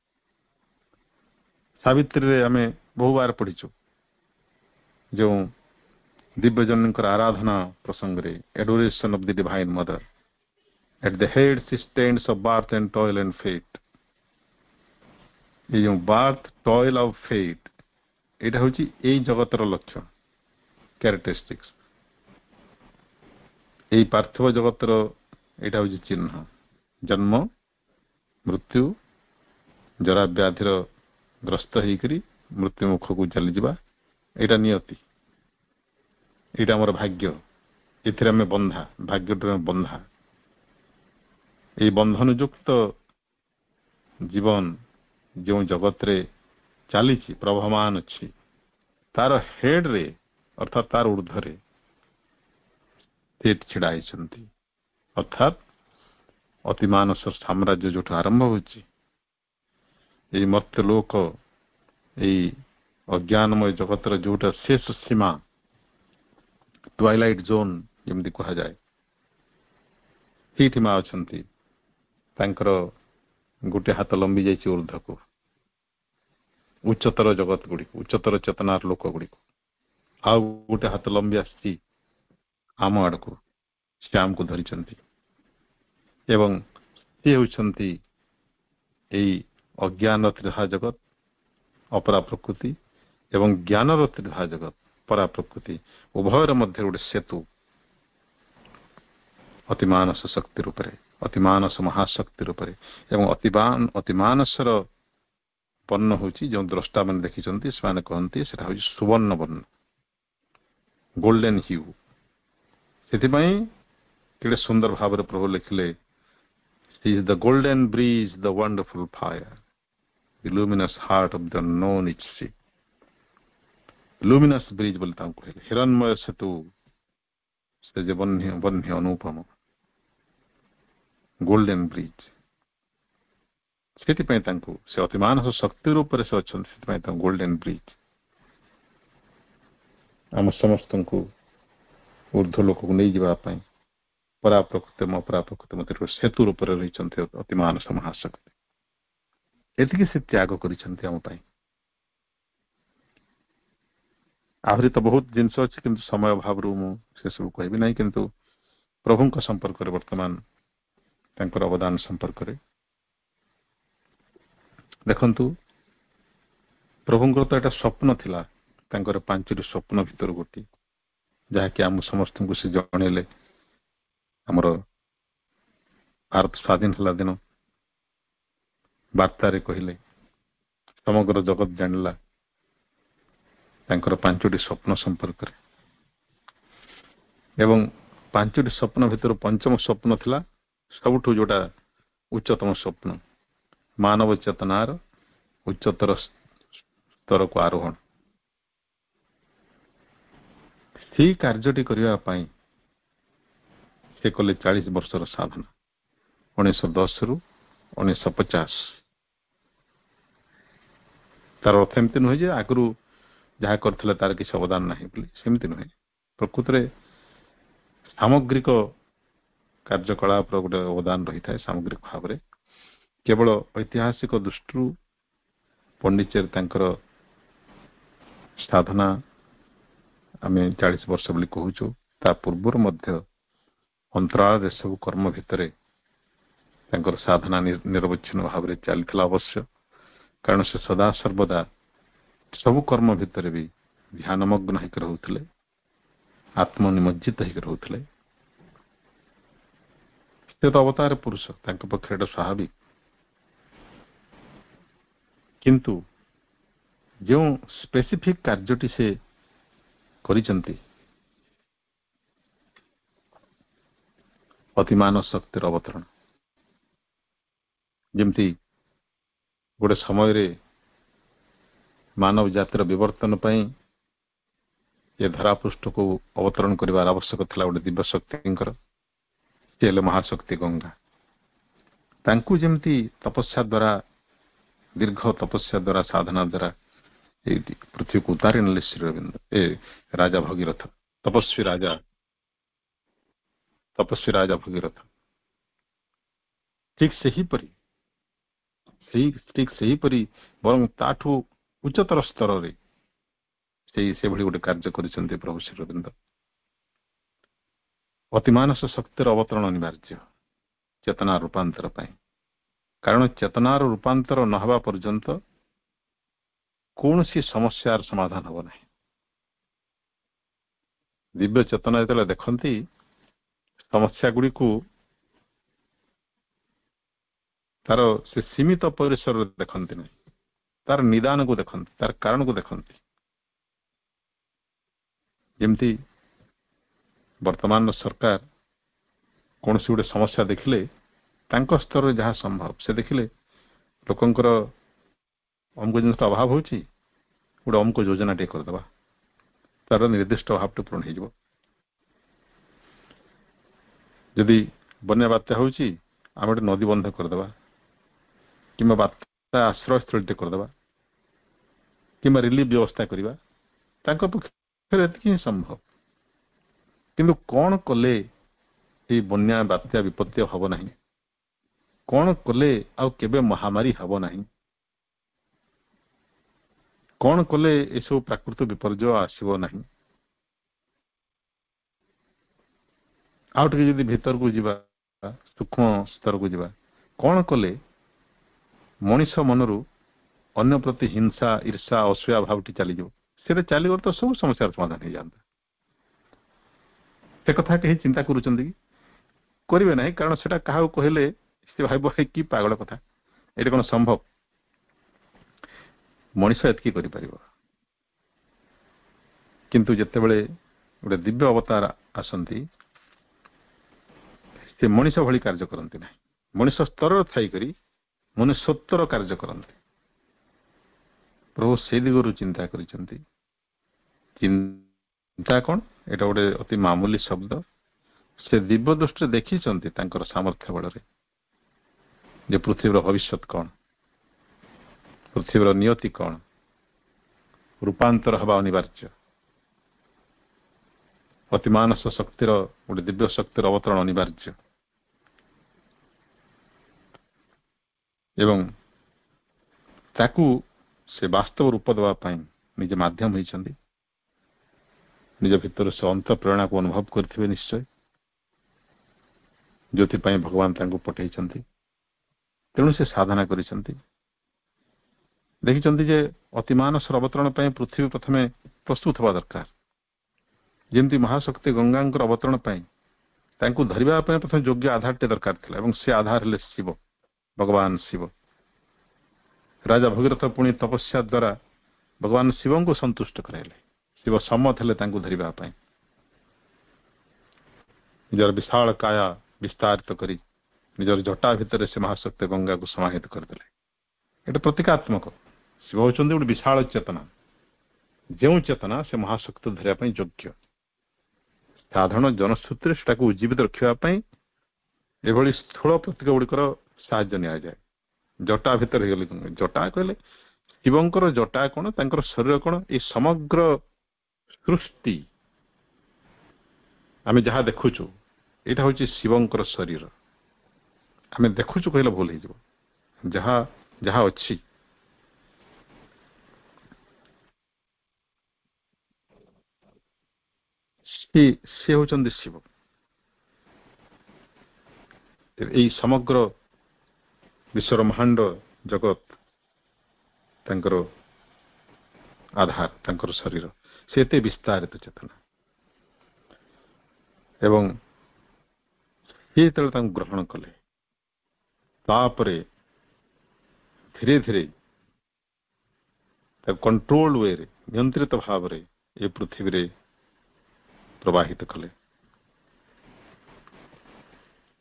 ସାବିତ୍ରୀରେ ଆମେ ବହୁବାର ପଢିଛୁ ଯେଉଁ ଦିବ୍ୟଜନନୀଙ୍କର ଆରାଧନା ପ୍ରସଙ୍ଗରେ, adoration of the divine mother, at the head she stands of birth and toil and fate। এই ଯେଉଁ ବାର୍ଥ, ଟଏଲ ଆଉ ଫେଟ୍, ଏଇଟା ହଉଛି ଏଇ ଜଗତର ଲକ୍ଷଣ, କ୍ୟାରେକ୍ଟରିଷ୍ଟିକ୍ସ। এই ପାର୍ଥିବ ଜଗତର ଏଇଟା ହଉଛି ଚିହ୍ନ। ଜନ୍ମ, ମୃତ୍ୟୁ, ଜରା ବ୍ୟାଧିର ଗ୍ରସ୍ତ ହେଇକରି ମୃତ୍ୟୁ ମୁଖକୁ ଚାଲିଯିବା, ଏଇଟା ନିୟତି, ଏଇଟା ଆମର ଭାଗ୍ୟ। ଏଥିରେ ଆମେ ବନ୍ଧା, ଭାଗ୍ୟଟାରେ ଆମେ ବନ୍ଧା। এই ବନ୍ଧନଯୁକ୍ତ ଜୀବନ ଯେଉଁ ଜଗତରେ ଚାଲିଛି, ପ୍ରବହମାନ ଅଛି, ତାର ହେଡରେ ଅର୍ଥାତ୍ ତାର ଊର୍ଦ୍ଧ୍ୱରେ ଛିଡା ହେଇଛନ୍ତି। ଅର୍ଥାତ୍ ଅତିମାନସ ସାମ୍ରାଜ୍ୟ ଯୋଉଠୁ ଆରମ୍ଭ ହେଉଛି, ଏଇ ମର୍ତ୍ତ୍ୟଲୋକ, ଏଇ ଅଜ୍ଞାନମୟ ଜଗତର ଯୋଉଟା ଶେଷ ସୀମା, ଟ୍ୱାଇଲାଇଟ୍ ଜୋନ୍ ଯେମିତି କୁହାଯାଏ, ସେଇଠି ମା ଅଛନ୍ତି। ତାଙ୍କର ଗୋଟେ ହାତ ଲମ୍ବି ଯାଇଛି ଊର୍ଦ୍ଧ୍ୱକୁ, ଉଚ୍ଚତର ଜଗତ ଗୁଡ଼ିକୁ, ଉଚ୍ଚତର ଚେତନାର ଲୋକ ଗୁଡ଼ିକୁ। ଆଉ ଗୋଟେ ହାତ ଲମ୍ବି ଆସିଛି ଆମ ଆଡକୁ, ସେ ଆମକୁ ଧରିଛନ୍ତି। ଏବଂ ସେ ହେଉଛନ୍ତି ଏଇ ଅଜ୍ଞାନ ତ୍ରିଧା ଜଗତ, ଅପରା ପ୍ରକୃତି, ଏବଂ ଜ୍ଞାନର ତ୍ରିଧା ଜଗତ, ପରା ପ୍ରକୃତି, ଉଭୟର ମଧ୍ୟରେ ଗୋଟେ ସେତୁ। ଅତିମାନସ ଶକ୍ତି ରୂପରେ, ଅତିମାନସ ମହାଶକ୍ତି ରୂପରେ। ଏବଂ ଅତିମାନସର ବର୍ଣ୍ଣ ହେଉଛି, ଯେଉଁ ଦ୍ରଷ୍ଟାମାନେ ଦେଖିଛନ୍ତି ସେମାନେ କହନ୍ତି ସେଟା ହେଉଛି ସୁବର୍ଣ୍ଣ ବର୍ଣ୍ଣ, ଗୋଲ୍ଡେନ ହ୍ୟୁ। ସେଥିପାଇଁ କେଡ଼େ ସୁନ୍ଦର ଭାବରେ ପ୍ରଭୁ ଲେଖିଲେ, He is the golden breeze, the wonderful fire, the luminous heart of the known its sea. Luminous breeze बोलता हूँ कहले हिरण्मय सेतु से जे बन्य अनुपम गोल्डन ब्रिज ସେଥିପାଇଁ ତାଙ୍କୁ ସେ ଅତି ମାନସ ଶକ୍ତି ରୂପରେ ସେ ଅଛନ୍ତି ସେଥିପାଇଁ ତାଙ୍କୁ ଗୋଲ୍ଡେନ ବ୍ରିଜ ଆମ ସମସ୍ତଙ୍କୁ ଊର୍ଦ୍ଧ୍ୱ ଲୋକକୁ ନେଇଯିବା ପାଇଁ ପରାପ୍ରକୃତି ଅପରାପ୍ରକୃତି ମଧ୍ୟରେ ସେତୁ ରୂପରେ ରହିଛନ୍ତି ଅତି ମାନସ ମହାଶକ୍ତି ଏତିକି ସେ ତ୍ୟାଗ କରିଛନ୍ତି ଆମ ପାଇଁ ଆହୁରି ତ ବହୁତ ଜିନିଷ ଅଛି କିନ୍ତୁ ସମୟ ଅଭାବରୁ ମୁଁ ସେସବୁ କହିବି ନାହିଁ କିନ୍ତୁ ପ୍ରଭୁଙ୍କ ସମ୍ପର୍କରେ ବର୍ତ୍ତମାନ ତାଙ୍କର ଅବଦାନ ସମ୍ପର୍କରେ ଦେଖନ୍ତୁ ପ୍ରଭୁଙ୍କର ତ ଏଟା ସ୍ୱପ୍ନ ଥିଲା ତାଙ୍କର 5ଟି ସ୍ୱପ୍ନ ଭିତରୁ ଗୋଟିଏ ଯାହାକି ଆମ ସମସ୍ତଙ୍କୁ ସେ ଜଣେଇଲେ ଆମର ଭାରତ ସ୍ୱାଧୀନ ହେଲା ଦିନ ବାର୍ତ୍ତାରେ କହିଲେ ସମଗ୍ର ଜଗତ ଜାଣିଲା ତାଙ୍କର 5ଟି ସ୍ୱପ୍ନ ସମ୍ପର୍କରେ ଏବଂ 5ଟି ସ୍ୱପ୍ନ ଭିତରୁ ପଞ୍ଚମ ସ୍ୱପ୍ନ ଥିଲା ସବୁଠୁ ଯୋଉଟା ଉଚ୍ଚତମ ସ୍ୱପ୍ନ ମାନବ ଚେତନାର ଉଚ୍ଚତର ସ୍ତରକୁ ଆରୋହଣ ସେହି କାର୍ଯ୍ୟଟି କରିବା ପାଇଁ ସେ କଲେ 40 ବର୍ଷର ସାଧନା 1910ରୁ 1950 ତାର ଅର୍ଥ ଏମିତି ନୁହେଁ ଯେ ଆଗରୁ ଯାହା କରିଥିଲେ ତାର କିଛି ଅବଦାନ ନାହିଁ ବୋଲି ସେମିତି ନୁହେଁ ପ୍ରକୃତରେ ସାମଗ୍ରିକ କାର୍ଯ୍ୟକଳାପର ଗୋଟେ ଅବଦାନ ରହିଥାଏ ସାମଗ୍ରିକ ଭାବରେ କେବଳ ଐତିହାସିକ ଦୃଷ୍ଟିରୁ ପଣ୍ଡିଚେରୀ ତାଙ୍କର ସାଧନା ଆମେ 40 ବର୍ଷ ବୋଲି କହୁଛୁ ତା ପୂର୍ବରୁ ମଧ୍ୟ ଅନ୍ତରାଳରେ ସବୁ କର୍ମ ଭିତରେ ତାଙ୍କର ସାଧନା ନିରବଚ୍ଛିନ୍ନ ଭାବରେ ଚାଲିଥିଲା ଅବଶ୍ୟ କାରଣ ସେ ସଦା ସର୍ବଦା ସବୁ କର୍ମ ଭିତରେ ବି ଧ୍ୟାନମଗ୍ନ ହେଇକି ରହୁଥିଲେ ଆତ୍ମନିମଜ୍ଜିତ ହେଇକି ରହୁଥିଲେ ସେ ତ ଅବତାର ପୁରୁଷ ତାଙ୍କ ପକ୍ଷରେ ଏଟା ସ୍ୱାଭାବିକ କିନ୍ତୁ ଯେଉଁ ସ୍ପେସିଫିକ କାର୍ଯ୍ୟଟି ସେ କରିଛନ୍ତି ଅତିମାନ ଶକ୍ତିର ଅବତରଣ ଯେମିତି ଗୋଟେ ସମୟରେ ମାନବ ଜାତିର ବିବର୍ତ୍ତନ ପାଇଁ ଏ ଧରାପୃଷ୍ଠକୁ ଅବତରଣ କରିବାର ଆବଶ୍ୟକ ଥିଲା ଗୋଟେ ଦିବ୍ୟ ଶକ୍ତିଙ୍କର ସେ ହେଲେ ମହାଶକ୍ତି ଗଙ୍ଗା ତାଙ୍କୁ ଯେମିତି ତପସ୍ୟା ଦ୍ୱାରା ଦୀର୍ଘ ତପସ୍ୟା ଦ୍ୱାରା ସାଧନା ଦ୍ୱାରା এই ପୃଥିବୀକୁ ଉତାରି ନେଲେ ଶ୍ରୀ ଅରବିନ୍ଦ ଏ ରାଜା ଭଗୀରଥ ତପସ୍ୱୀ ରାଜା ଭଗୀରଥ ଠିକ ସେହିପରି ବରଂ ତାଠୁ ଉଚ୍ଚତର ସ୍ତରରେ ସେଭଳି ଗୋଟେ କାର୍ଯ୍ୟ କରିଛନ୍ତି ପ୍ରଭୁ ଶ୍ରୀ ଅରବିନ୍ଦ ଅତିମାନସ ଶକ୍ତିର ଅବତରଣ ଅନିବାର୍ଯ୍ୟ ଚେତନା ରୂପାନ୍ତର ପାଇଁ କାରଣ ଚେତନାର ରୂପାନ୍ତର ନ ହେବା ପର୍ଯ୍ୟନ୍ତ କୌଣସି ସମସ୍ୟାର ସମାଧାନ ହେବ ନାହିଁ ଦିବ୍ୟ ଚେତନା ଯେତେବେଳେ ଦେଖନ୍ତି ସମସ୍ୟା ଗୁଡ଼ିକୁ ତାର ସେ ସୀମିତ ପରିସରରେ ଦେଖନ୍ତି ନାହିଁ ତାର ନିଦାନକୁ ଦେଖନ୍ତି ତାର କାରଣକୁ ଦେଖନ୍ତି ଯେମିତି ବର୍ତ୍ତମାନର ସରକାର କୌଣସି ଗୋଟେ ସମସ୍ୟା ଦେଖିଲେ ତାଙ୍କ ସ୍ତରରେ ଯାହା ସମ୍ଭବ ସେ ଦେଖିଲେ ଲୋକଙ୍କର ଅମୁକ ଜିନିଷଟା ଅଭାବ ହେଉଛି ଗୋଟେ ଅମୁକ ଯୋଜନା ଟିକେ କରିଦେବା ତାର ନିର୍ଦ୍ଦିଷ୍ଟ ଅଭାବଟି ପୂରଣ ହେଇଯିବ ଯଦି ବନ୍ୟା ବାତ୍ୟା ହେଉଛି ଆମେ ଗୋଟେ ନଦୀ ବନ୍ଧ କରିଦେବା କିମ୍ବା ବାତ୍ୟା ଆଶ୍ରୟସ୍ଥଳୀଟେ କରିଦେବା କିମ୍ବା ରିଲିଫ ବ୍ୟବସ୍ଥା କରିବା ତାଙ୍କ ପକ୍ଷରେ ଏତିକି ହିଁ ସମ୍ଭବ କିନ୍ତୁ କଣ କଲେ এই ବନ୍ୟା ବାତ୍ୟା ବିପତ୍ତି ହେବ ନାହିଁ କଣ କଲେ ଆଉ କେବେ ମହାମାରୀ ହେବ ନାହିଁ କଣ କଲେ ଏସବୁ ପ୍ରାକୃତିକ ବିପର୍ଯ୍ୟୟ ଆସିବ ନାହିଁ ଆଉ ଟିକେ ଯଦି ଭିତରକୁ ଯିବା ସୂକ୍ଷ୍ମ ସ୍ତରକୁ ଯିବା କଣ କଲେ ମଣିଷ ମନରୁ ଅନ୍ୟ ପ୍ରତି ହିଂସା ଈର୍ଷା ଅସୂୟା ଭାବଟି ଚାଲିଯିବ ସେଟା ଚାଲିଗଲେ ତ ସବୁ ସମସ୍ୟାର ସମାଧାନ ହେଇଯାନ୍ତା ସେ କଥା କେହି ଚିନ୍ତା କରୁଛନ୍ତି କି କରିବେ ନାହିଁ କାରଣ ସେଟା କାହାକୁ କହିଲେ ସେ ଭାବିବ କି ପାଗଳ କଥା ଏଇଟା କଣ ସମ୍ଭବ ମଣିଷ ଏତିକି କରିପାରିବ କିନ୍ତୁ ଯେତେବେଳେ ଗୋଟେ ଦିବ୍ୟ ଅବତାର ଆସନ୍ତି ସେ ମଣିଷ ଭଳି କାର୍ଯ୍ୟ କରନ୍ତି ନାହିଁ ମଣିଷ ସ୍ତରରେ ଥାଇକରି ମନୁଷ୍ୟତ୍ୱର କାର୍ଯ୍ୟ କରନ୍ତି। ପ୍ରଭୁ ସେଇ ଦିଗରୁ ଚିନ୍ତା କରିଛନ୍ତି। ଚିନ୍ତା କଣ? ଏଇଟା ଗୋଟେ ଅତି ମାମୁଲି ଶବ୍ଦ। ସେ ଦିବ୍ୟ ଦୃଷ୍ଟିରେ ଦେଖିଛନ୍ତି ତାଙ୍କର ସାମର୍ଥ୍ୟ ବଳରେ ଯେ ପୃଥିବୀର ଭବିଷ୍ୟତ କଣ, ପୃଥିବୀର ନିୟତି କଣ, ରୂପାନ୍ତର ହେବା ଅନିବାର୍ଯ୍ୟ। ଅତିମାନସ ଶକ୍ତିର ଗୋଟେ ଦିବ୍ୟ ଶକ୍ତିର ଅବତରଣ ଅନିବାର୍ଯ୍ୟ ଏବଂ ତାକୁ ସେ ବାସ୍ତବ ରୂପ ଦେବା ପାଇଁ ନିଜେ ମାଧ୍ୟମ ହୋଇଛନ୍ତି। ନିଜ ଭିତରୁ ସେ ଅନ୍ତ ପ୍ରେରଣାକୁ ଅନୁଭବ କରିଥିବେ ନିଶ୍ଚୟ, ଯୋଉଥିପାଇଁ ଭଗବାନ ତାଙ୍କୁ ପଠେଇଛନ୍ତି। ତେଣୁ ସେ ସାଧନା କରିଛନ୍ତି। ଦେଖିଛନ୍ତି ଯେ ଅତିମାନସର ଅବତରଣ ପାଇଁ ପୃଥିବୀ ପ୍ରଥମେ ପ୍ରସ୍ତୁତ ହେବା ଦରକାର। ଯେମିତି ମହାଶକ୍ତି ଗଙ୍ଗାଙ୍କର ଅବତରଣ ପାଇଁ ତାଙ୍କୁ ଧରିବା ପାଇଁ ପ୍ରଥମେ ଯୋଗ୍ୟ ଆଧାରଟେ ଦରକାର ଥିଲା ଏବଂ ସେ ଆଧାର ହେଲେ ଶିବ, ଭଗବାନ ଶିବ। ରାଜା ଭଗୀରଥ ପୁଣି ତପସ୍ୟା ଦ୍ୱାରା ଭଗବାନ ଶିବଙ୍କୁ ସନ୍ତୁଷ୍ଟ କରାଇଲେ। ଶିବ ସମ୍ମତ ହେଲେ ତାଙ୍କୁ ଧରିବା ପାଇଁ। ନିଜର ବିଶାଳ କାୟା ବିସ୍ତାରିତ କରି ନିଜର ଜଟା ଭିତରେ ସେ ମହାଶକ୍ତି ଗଙ୍ଗାକୁ ସମାହିତ କରିଦେଲେ। ଏଟା ପ୍ରତୀକାତ୍ମକ। ଶିବ ହେଉଛନ୍ତି ଗୋଟେ ବିଶାଳ ଚେତନା, ଯେଉଁ ଚେତନା ସେ ମହାଶକ୍ତି ଧରିବା ପାଇଁ ଯୋଗ୍ୟ। ସାଧାରଣ ଜନଶ୍ରୁତିରେ ସେଟାକୁ ଉଜ୍ଜୀବିତ ରଖିବା ପାଇଁ ଏଭଳି ସ୍ଥୂଳ ପ୍ରତୀକ ଗୁଡିକର ସାହାଯ୍ୟ ନିଆଯାଏ। ଜଟା ଭିତରେ ହେଇଗଲେ, ଜଟା କହିଲେ ଶିବଙ୍କର ଜଟା କଣ, ତାଙ୍କର ଶରୀର କଣ, এই ସମଗ୍ର ସୃଷ୍ଟି ଆମେ ଯାହା ଦେଖୁଛୁ ଏଇଟା ହଉଛି ଶିବଙ୍କର ଶରୀର। ଆମେ ଦେଖୁଛୁ କହିଲେ ଭୁଲ ହେଇଯିବ। ଯାହା ଯାହା ଅଛି ସେ ହେଉଛନ୍ତି ଶିବ। এই ସମଗ୍ର ବିଶ୍ୱର ମହାଣ୍ଡ ଜଗତ ତାଙ୍କର ଆଧାର, ତାଙ୍କର ଶରୀର। ସେ ଏତେ ବିସ୍ତାରିତ ଚେତନା ଏବଂ ସେ ଯେତେବେଳେ ତାଙ୍କୁ ଗ୍ରହଣ କଲେ ତାପରେ ଧୀରେ ଧୀରେ ତାକୁ କଣ୍ଟ୍ରୋଲ ୱେରେ, ନିୟନ୍ତ୍ରିତ ଭାବରେ ଏ ପୃଥିବୀରେ ପ୍ରବାହିତ କଲେ।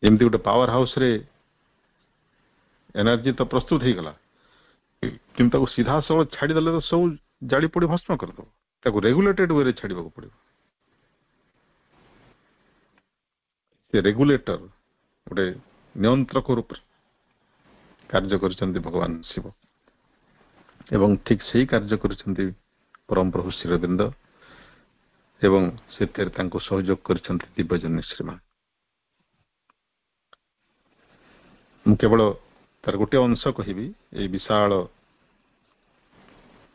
ଏମିତି ଗୋଟେ ପାୱାର ହାଉସରେ ଏନର୍ଜି ତ ପ୍ରସ୍ତୁତ ହେଇଗଲା, କିନ୍ତୁ ତାକୁ ସିଧାସଳଖ ଛାଡ଼ିଦେଲେ ତ ସବୁ ଜାଳି ପୋଡ଼ି ଭସ୍ମ କରିଦେବ। ତାକୁ ରେଗୁଲେଟେଡ ୱେରେ ଛାଡ଼ିବାକୁ ପଡ଼ିବ। ସେ ରେଗୁଲେଟର, ଗୋଟେ ନିୟନ୍ତ୍ରକ ରୂପରେ କାର୍ଯ୍ୟ କରିଛନ୍ତି ଭଗବାନ ଶିବ ଏବଂ ଠିକ ସେଇ କାର୍ଯ୍ୟ କରିଛନ୍ତି ପରମ ପ୍ରଭୁ ଶ୍ରୀଅରବିନ୍ଦ ଏବଂ ସେଥିରେ ତାଙ୍କୁ ସହଯୋଗ କରିଛନ୍ତି ଦିବ୍ୟଜନନୀ ଶ୍ରୀମା। ମୁଁ କେବଳ ତାର ଗୋଟେ ଅଂଶ କହିବି। এই ବିଶାଳ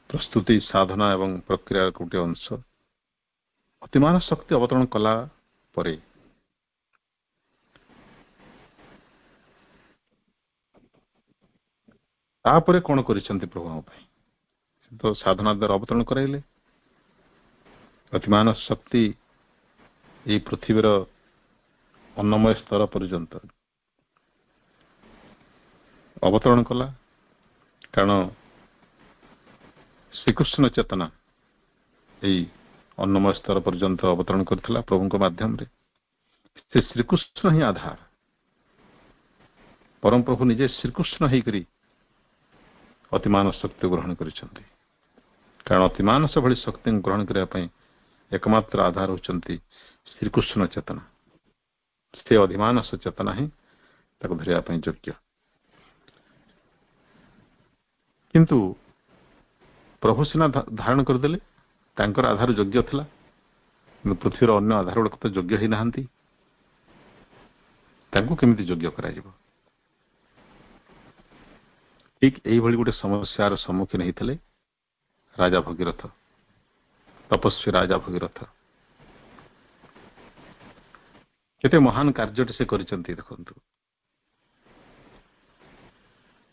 ପ୍ରସ୍ତୁତି, ସାଧନା ଏବଂ ପ୍ରକ୍ରିୟାର ଗୋଟେ ଅଂଶ। ଅତିମାନ ଶକ୍ତି ଅବତରଣ କଲା ପରେ ତାପରେ କଣ କରିଛନ୍ତି ପ୍ରଭୁଙ୍କ ପାଇଁ? ତ ସାଧନା ଦ୍ୱାରା ଅବତରଣ କରାଇଲେ। ଅତିମାନ ଶକ୍ତି এই ପୃଥିବୀର ଅନ୍ନମୟ ସ୍ତର ପର୍ଯ୍ୟନ୍ତ ଅବତରଣ କଲା। କାରଣ ଶ୍ରୀକୃଷ୍ଣ ଚେତନା এই ଅନ୍ନମୟ ସ୍ତର ପର୍ଯ୍ୟନ୍ତ ଅବତରଣ କରିଥିଲା ପ୍ରଭୁଙ୍କ ମାଧ୍ୟମରେ। ସେ ଶ୍ରୀକୃଷ୍ଣ ହିଁ ଆଧାର। ପରମ ପ୍ରଭୁ ନିଜେ ଶ୍ରୀକୃଷ୍ଣ ହେଇକରି ଅତିମାନସ ଶକ୍ତି ଗ୍ରହଣ କରିଛନ୍ତି। କାରଣ ଅତିମାନସ ଭଳି ଶକ୍ତି ଗ୍ରହଣ କରିବା ପାଇଁ ଏକମାତ୍ର ଆଧାର ହେଉଛନ୍ତି ଶ୍ରୀକୃଷ୍ଣ ଚେତନା। ସେ ଅଧିମାନସ ଚେତନା ହିଁ ତାକୁ ଧରିବା ପାଇଁ ଯୋଗ୍ୟ। କିନ୍ତୁ ପ୍ରଭୁ ସିନା ଧାରଣ କରିଦେଲେ, ତାଙ୍କର ଆଧାର ଯୋଗ୍ୟ ଥିଲା, କିନ୍ତୁ ପୃଥିବୀର ଅନ୍ୟ ଆଧାର ଗୁଡିକ ତ ଯୋଗ୍ୟ ହେଇନାହାନ୍ତି। ତାଙ୍କୁ କେମିତି ଯୋଗ୍ୟ କରାଯିବ? ଠିକ ଏଇଭଳି ଗୋଟେ ସମସ୍ୟାର ସମ୍ମୁଖୀନ ହେଇଥିଲେ ରାଜା ଭଗୀରଥ, ତପସ୍ୱୀ ରାଜା ଭଗୀରଥ। କେତେ ମହାନ କାର୍ଯ୍ୟଟି ସେ କରିଛନ୍ତି ଦେଖନ୍ତୁ।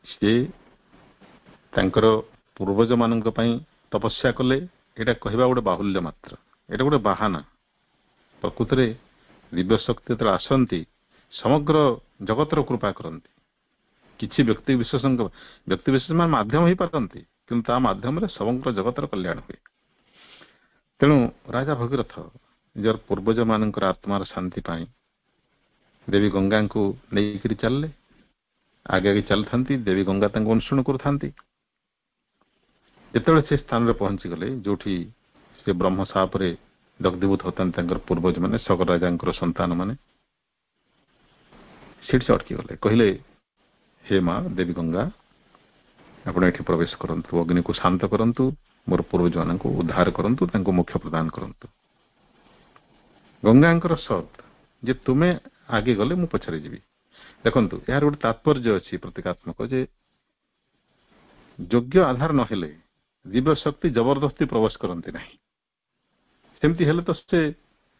ସେ ତାଙ୍କର ପୂର୍ବଜ ମାନଙ୍କ ପାଇଁ ତପସ୍ୟା କଲେ, ଏଇଟା କହିବା ଗୋଟେ ବାହୁଲ୍ୟ ମାତ୍ର, ଏଇଟା ଗୋଟେ ବାହାନା। ପ୍ରକୃତରେ ଦିବ୍ୟ ଶକ୍ତି ଯେତେବେଳେ ଆସନ୍ତି ସମଗ୍ର ଜଗତର କୃପା କରନ୍ତି। କିଛି ବ୍ୟକ୍ତି ବିଶେଷ ମାଧ୍ୟମ ହେଇପାରନ୍ତି, କିନ୍ତୁ ତା ମାଧ୍ୟମରେ ସମଗ୍ର ଜଗତର କଲ୍ୟାଣ ହୁଏ। ତେଣୁ ରାଜା ଭଗୀରଥ ନିଜର ପୂର୍ବଜ ମାନଙ୍କର ଆତ୍ମାର ଶାନ୍ତି ପାଇଁ ଦେବୀ ଗଙ୍ଗାଙ୍କୁ ନେଇକରି ଚାଲିଲେ ଆଗେ ଆଗେ ଚାଲିଥାନ୍ତି, ଦେବୀ ଗଙ୍ଗା ତାଙ୍କୁ ଅନୁସରଣ କରୁଥାନ୍ତି। ଯେତେବେଳେ ସେ ସ୍ଥାନରେ ପହଞ୍ଚିଗଲେ ଯୋଉଠି ସେ ବ୍ରହ୍ମ ସାପରେ ଦଗ୍ଧୀଭୂତ ହଉଥାନ୍ତି ତାଙ୍କର ପୂର୍ବଜ ମାନେ, ସଗର ରାଜାଙ୍କର ସନ୍ତାନ ମାନେ, ସେଠି ସେ ଅଟକିଗଲେ। କହିଲେ, ହେ ମା ଦେବୀ ଗଙ୍ଗା, ଆପଣ ଏଠି ପ୍ରବେଶ କରନ୍ତୁ, ଅଗ୍ନିକୁ ଶାନ୍ତ କରନ୍ତୁ, ମୋର ପୂର୍ବଜମାନଙ୍କୁ ଉଦ୍ଧାର କରନ୍ତୁ, ତାଙ୍କୁ ମୋକ୍ଷ ପ୍ରଦାନ କରନ୍ତୁ। ଗଙ୍ଗାଙ୍କର ସତ୍ ଯେ ତୁମେ ଆଗେ ଗଲେ ମୁଁ ପଛରେ ଯିବି। ଦେଖନ୍ତୁ, ଏହାର ଗୋଟେ ତାତ୍ପର୍ଯ୍ୟ ଅଛି ପ୍ରତୀକାତ୍ମକ, ଯେ ଯୋଗ୍ୟ ଆଧାର ନହେଲେ ଦିବ୍ୟ ଶକ୍ତି ଜବରଦସ୍ତି ପ୍ରବେଶ କରନ୍ତି ନାହିଁ। ସେମିତି ହେଲେ ତ ସେ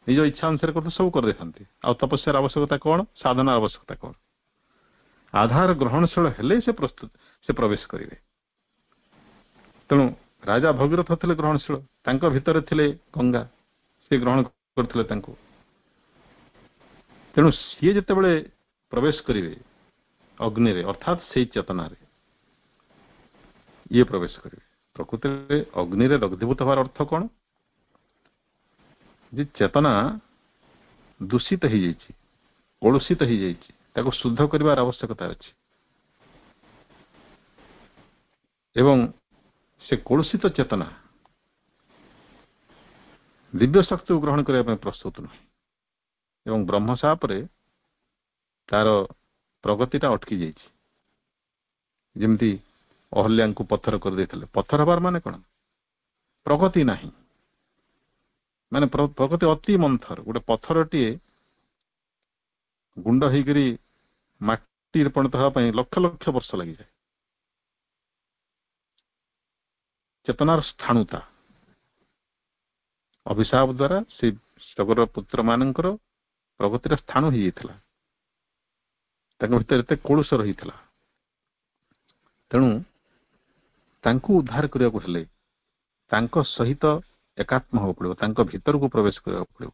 ନିଜ ଇଚ୍ଛା ଅନୁସାରେ କଥା ସବୁ କରିଦେଇଥାନ୍ତି। ଆଉ ତପସ୍ୟାର ଆବଶ୍ୟକତା କଣ, ସାଧନାର ଆବଶ୍ୟକତା କଣ? ଆଧାର ଗ୍ରହଣଶୀଳ ହେଲେ ସେ ପ୍ରବେଶ କରିବେ। ତେଣୁ ରାଜା ଭଗୀରଥ ଥିଲେ ଗ୍ରହଣଶୀଳ, ତାଙ୍କ ଭିତରେ ଥିଲେ ଗଙ୍ଗା, ସେ ଗ୍ରହଣ କରିଥିଲେ ତାଙ୍କୁ। ତେଣୁ ସିଏ ଯେତେବେଳେ ପ୍ରବେଶ କରିବେ ଅଗ୍ନିରେ, ଅର୍ଥାତ୍ ସେଇ ଚେତନାରେ ଇଏ ପ୍ରବେଶ କରିବେ। ପ୍ରକୃତରେ ଅଗ୍ନିରେ ଦଗ୍ଧୀଭୂତ ହେବାର ଅର୍ଥ କଣ? ଯେ ଚେତନା ଦୂଷିତ ହେଇଯାଇଛି, କଳୁଷିତ ହେଇଯାଇଛି, ତାକୁ ଶୁଦ୍ଧ କରିବାର ଆବଶ୍ୟକତା ଅଛି। ଏବଂ ସେ କଳୁଷିତ ଚେତନା ଦିବ୍ୟ ଶକ୍ତିକୁ ଗ୍ରହଣ କରିବା ପାଇଁ ପ୍ରସ୍ତୁତ ନୁହେଁ। ଏବଂ ବ୍ରହ୍ମ ସାପରେ ତାର ପ୍ରଗତିଟା ଅଟକି ଯାଇଛି। ଯେମିତି ଅହଲ୍ୟାଙ୍କୁ ପଥର କରିଦେଇଥିଲେ। ପଥର ହେବାର ମାନେ କଣ? ପ୍ରଗତି ନାହିଁ, ମାନେ ପ୍ରଗତି ଅତି ମନ୍ଥର। ଗୋଟେ ପଥରଟିଏ ଗୁଣ୍ଡ ହେଇକରି ମାଟିରେ ପରିଣତ ହେବା ପାଇଁ ଲକ୍ଷ ଲକ୍ଷ ବର୍ଷ ଲାଗିଯାଏ। ଚେତନାର ସ୍ଥାଣୁତା ଅଭିଶାପ ଦ୍ୱାରା ସେ ସଗର ପୁତ୍ର ମାନଙ୍କର ପ୍ରଗତିର ସ୍ଥାଣୁ ହେଇଯାଇଥିଲା, ତାଙ୍କ ଭିତରେ ଏତେ କଳୁଷ ରହିଥିଲା। ତେଣୁ ତାଙ୍କୁ ଉଦ୍ଧାର କରିବାକୁ ହେଲେ ତାଙ୍କ ସହିତ ଏକାତ୍ମ ହେବାକୁ ପଡିବ, ତାଙ୍କ ଭିତରକୁ ପ୍ରବେଶ କରିବାକୁ ପଡିବ,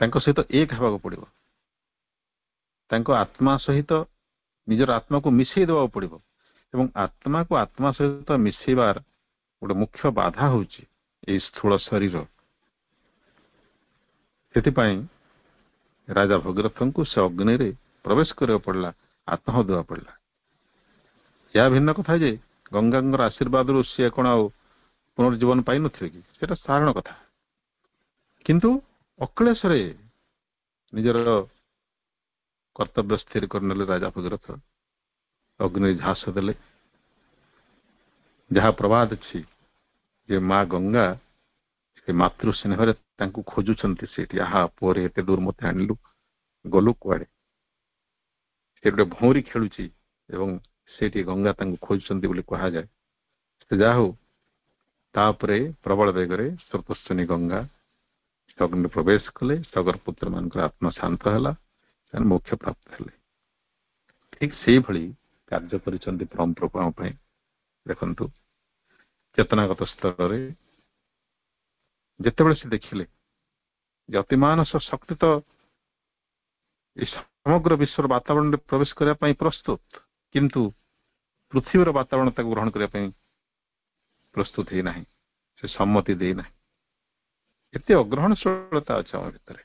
ତାଙ୍କ ସହିତ ଏକ ହେବାକୁ ପଡିବ, ତାଙ୍କ ଆତ୍ମା ସହିତ ନିଜର ଆତ୍ମାକୁ ମିଶେଇ ଦେବାକୁ ପଡିବ। ଏବଂ ଆତ୍ମାକୁ ଆତ୍ମା ସହିତ ମିଶେଇବାର ଗୋଟେ ମୁଖ୍ୟ ବାଧା ହଉଛି ଏଇ ସ୍ଥୂଳ ଶରୀର। ସେଥିପାଇଁ ରାଜା ଭଗୀରଥଙ୍କୁ ସେ ଅଗ୍ନିରେ ପ୍ରବେଶ କରିବାକୁ ପଡିଲା, ଆତ୍ମହ ଦେବାକୁ ପଡିଲା। ଏହା ଭିନ୍ନ କଥା ଯେ ଗଙ୍ଗାଙ୍କର ଆଶୀର୍ବାଦରୁ ସିଏ କଣ ଆଉ ପୁନର୍ଜୀବନ ପାଇନଥିବେ କି? ସେଟା ସାଧାରଣ କଥା। କିନ୍ତୁ ଅକ୍ଳେଶରେ ନିଜର କର୍ତ୍ତବ୍ୟ ସ୍ଥିର କରିନେଲେ ରାଜା ଭଗୀରଥ, ଅଗ୍ନିରେ ଝାସ ଦେଲେ। ଯାହା ପ୍ରବାଦ ଅଛି ଯେ ମା ଗଙ୍ଗା ସେ ମାତୃ ସ୍ନେହରେ ତାଙ୍କୁ ଖୋଜୁଛନ୍ତି ସେଠି। ଆହା ପୁଅରେ ଏତେ ଦୂର ମତେ ଆଣିଲୁ, ଗଲୁ କୁଆଡେ? ସେ ଗୋଟେ ଭଉଁରୀ ଖେଳୁଛି ଏବଂ ସେଠି ଗଙ୍ଗା ତାଙ୍କୁ ଖୋଜୁଛନ୍ତି ବୋଲି କୁହାଯାଏ। ସେ ଯାହା ହଉ, ତାପରେ ପ୍ରବଳ ବେଗରେ ସ୍ରୋତସ୍ୱିନୀ ଗଙ୍ଗା ଅଗ୍ନିରେ ପ୍ରବେଶ କଲେ। ସଗର ପୁତ୍ର ମାନଙ୍କର ଆତ୍ମା ଶାନ୍ତ ହେଲା, ସେମାନେ ମୋକ୍ଷ ପ୍ରାପ୍ତ ହେଲେ। ଠିକ ସେଇଭଳି କାର୍ଯ୍ୟ କରିଛନ୍ତି ପରମ ପ୍ରଭୁ ଆମ ପାଇଁ। ଦେଖନ୍ତୁ, ଚେତନାଗତ ସ୍ତରରେ ଯେତେବେଳେ ସେ ଦେଖିଲେ ଯେ ଅତିମାନସ ଶକ୍ତି ତ ଏ ସମଗ୍ର ବିଶ୍ୱର ବାତାବରଣରେ ପ୍ରବେଶ କରିବା ପାଇଁ ପ୍ରସ୍ତୁତ, କିନ୍ତୁ ପୃଥିବୀର ବାତାବରଣ ତାକୁ ଗ୍ରହଣ କରିବା ପାଇଁ ପ୍ରସ୍ତୁତ ହେଇନାହିଁ, ସେ ସମ୍ମତି ଦେଇନାହିଁ। ଏତେ ଅଗ୍ରହଣଶୀଳତା ଅଛି ଆମ ଭିତରେ।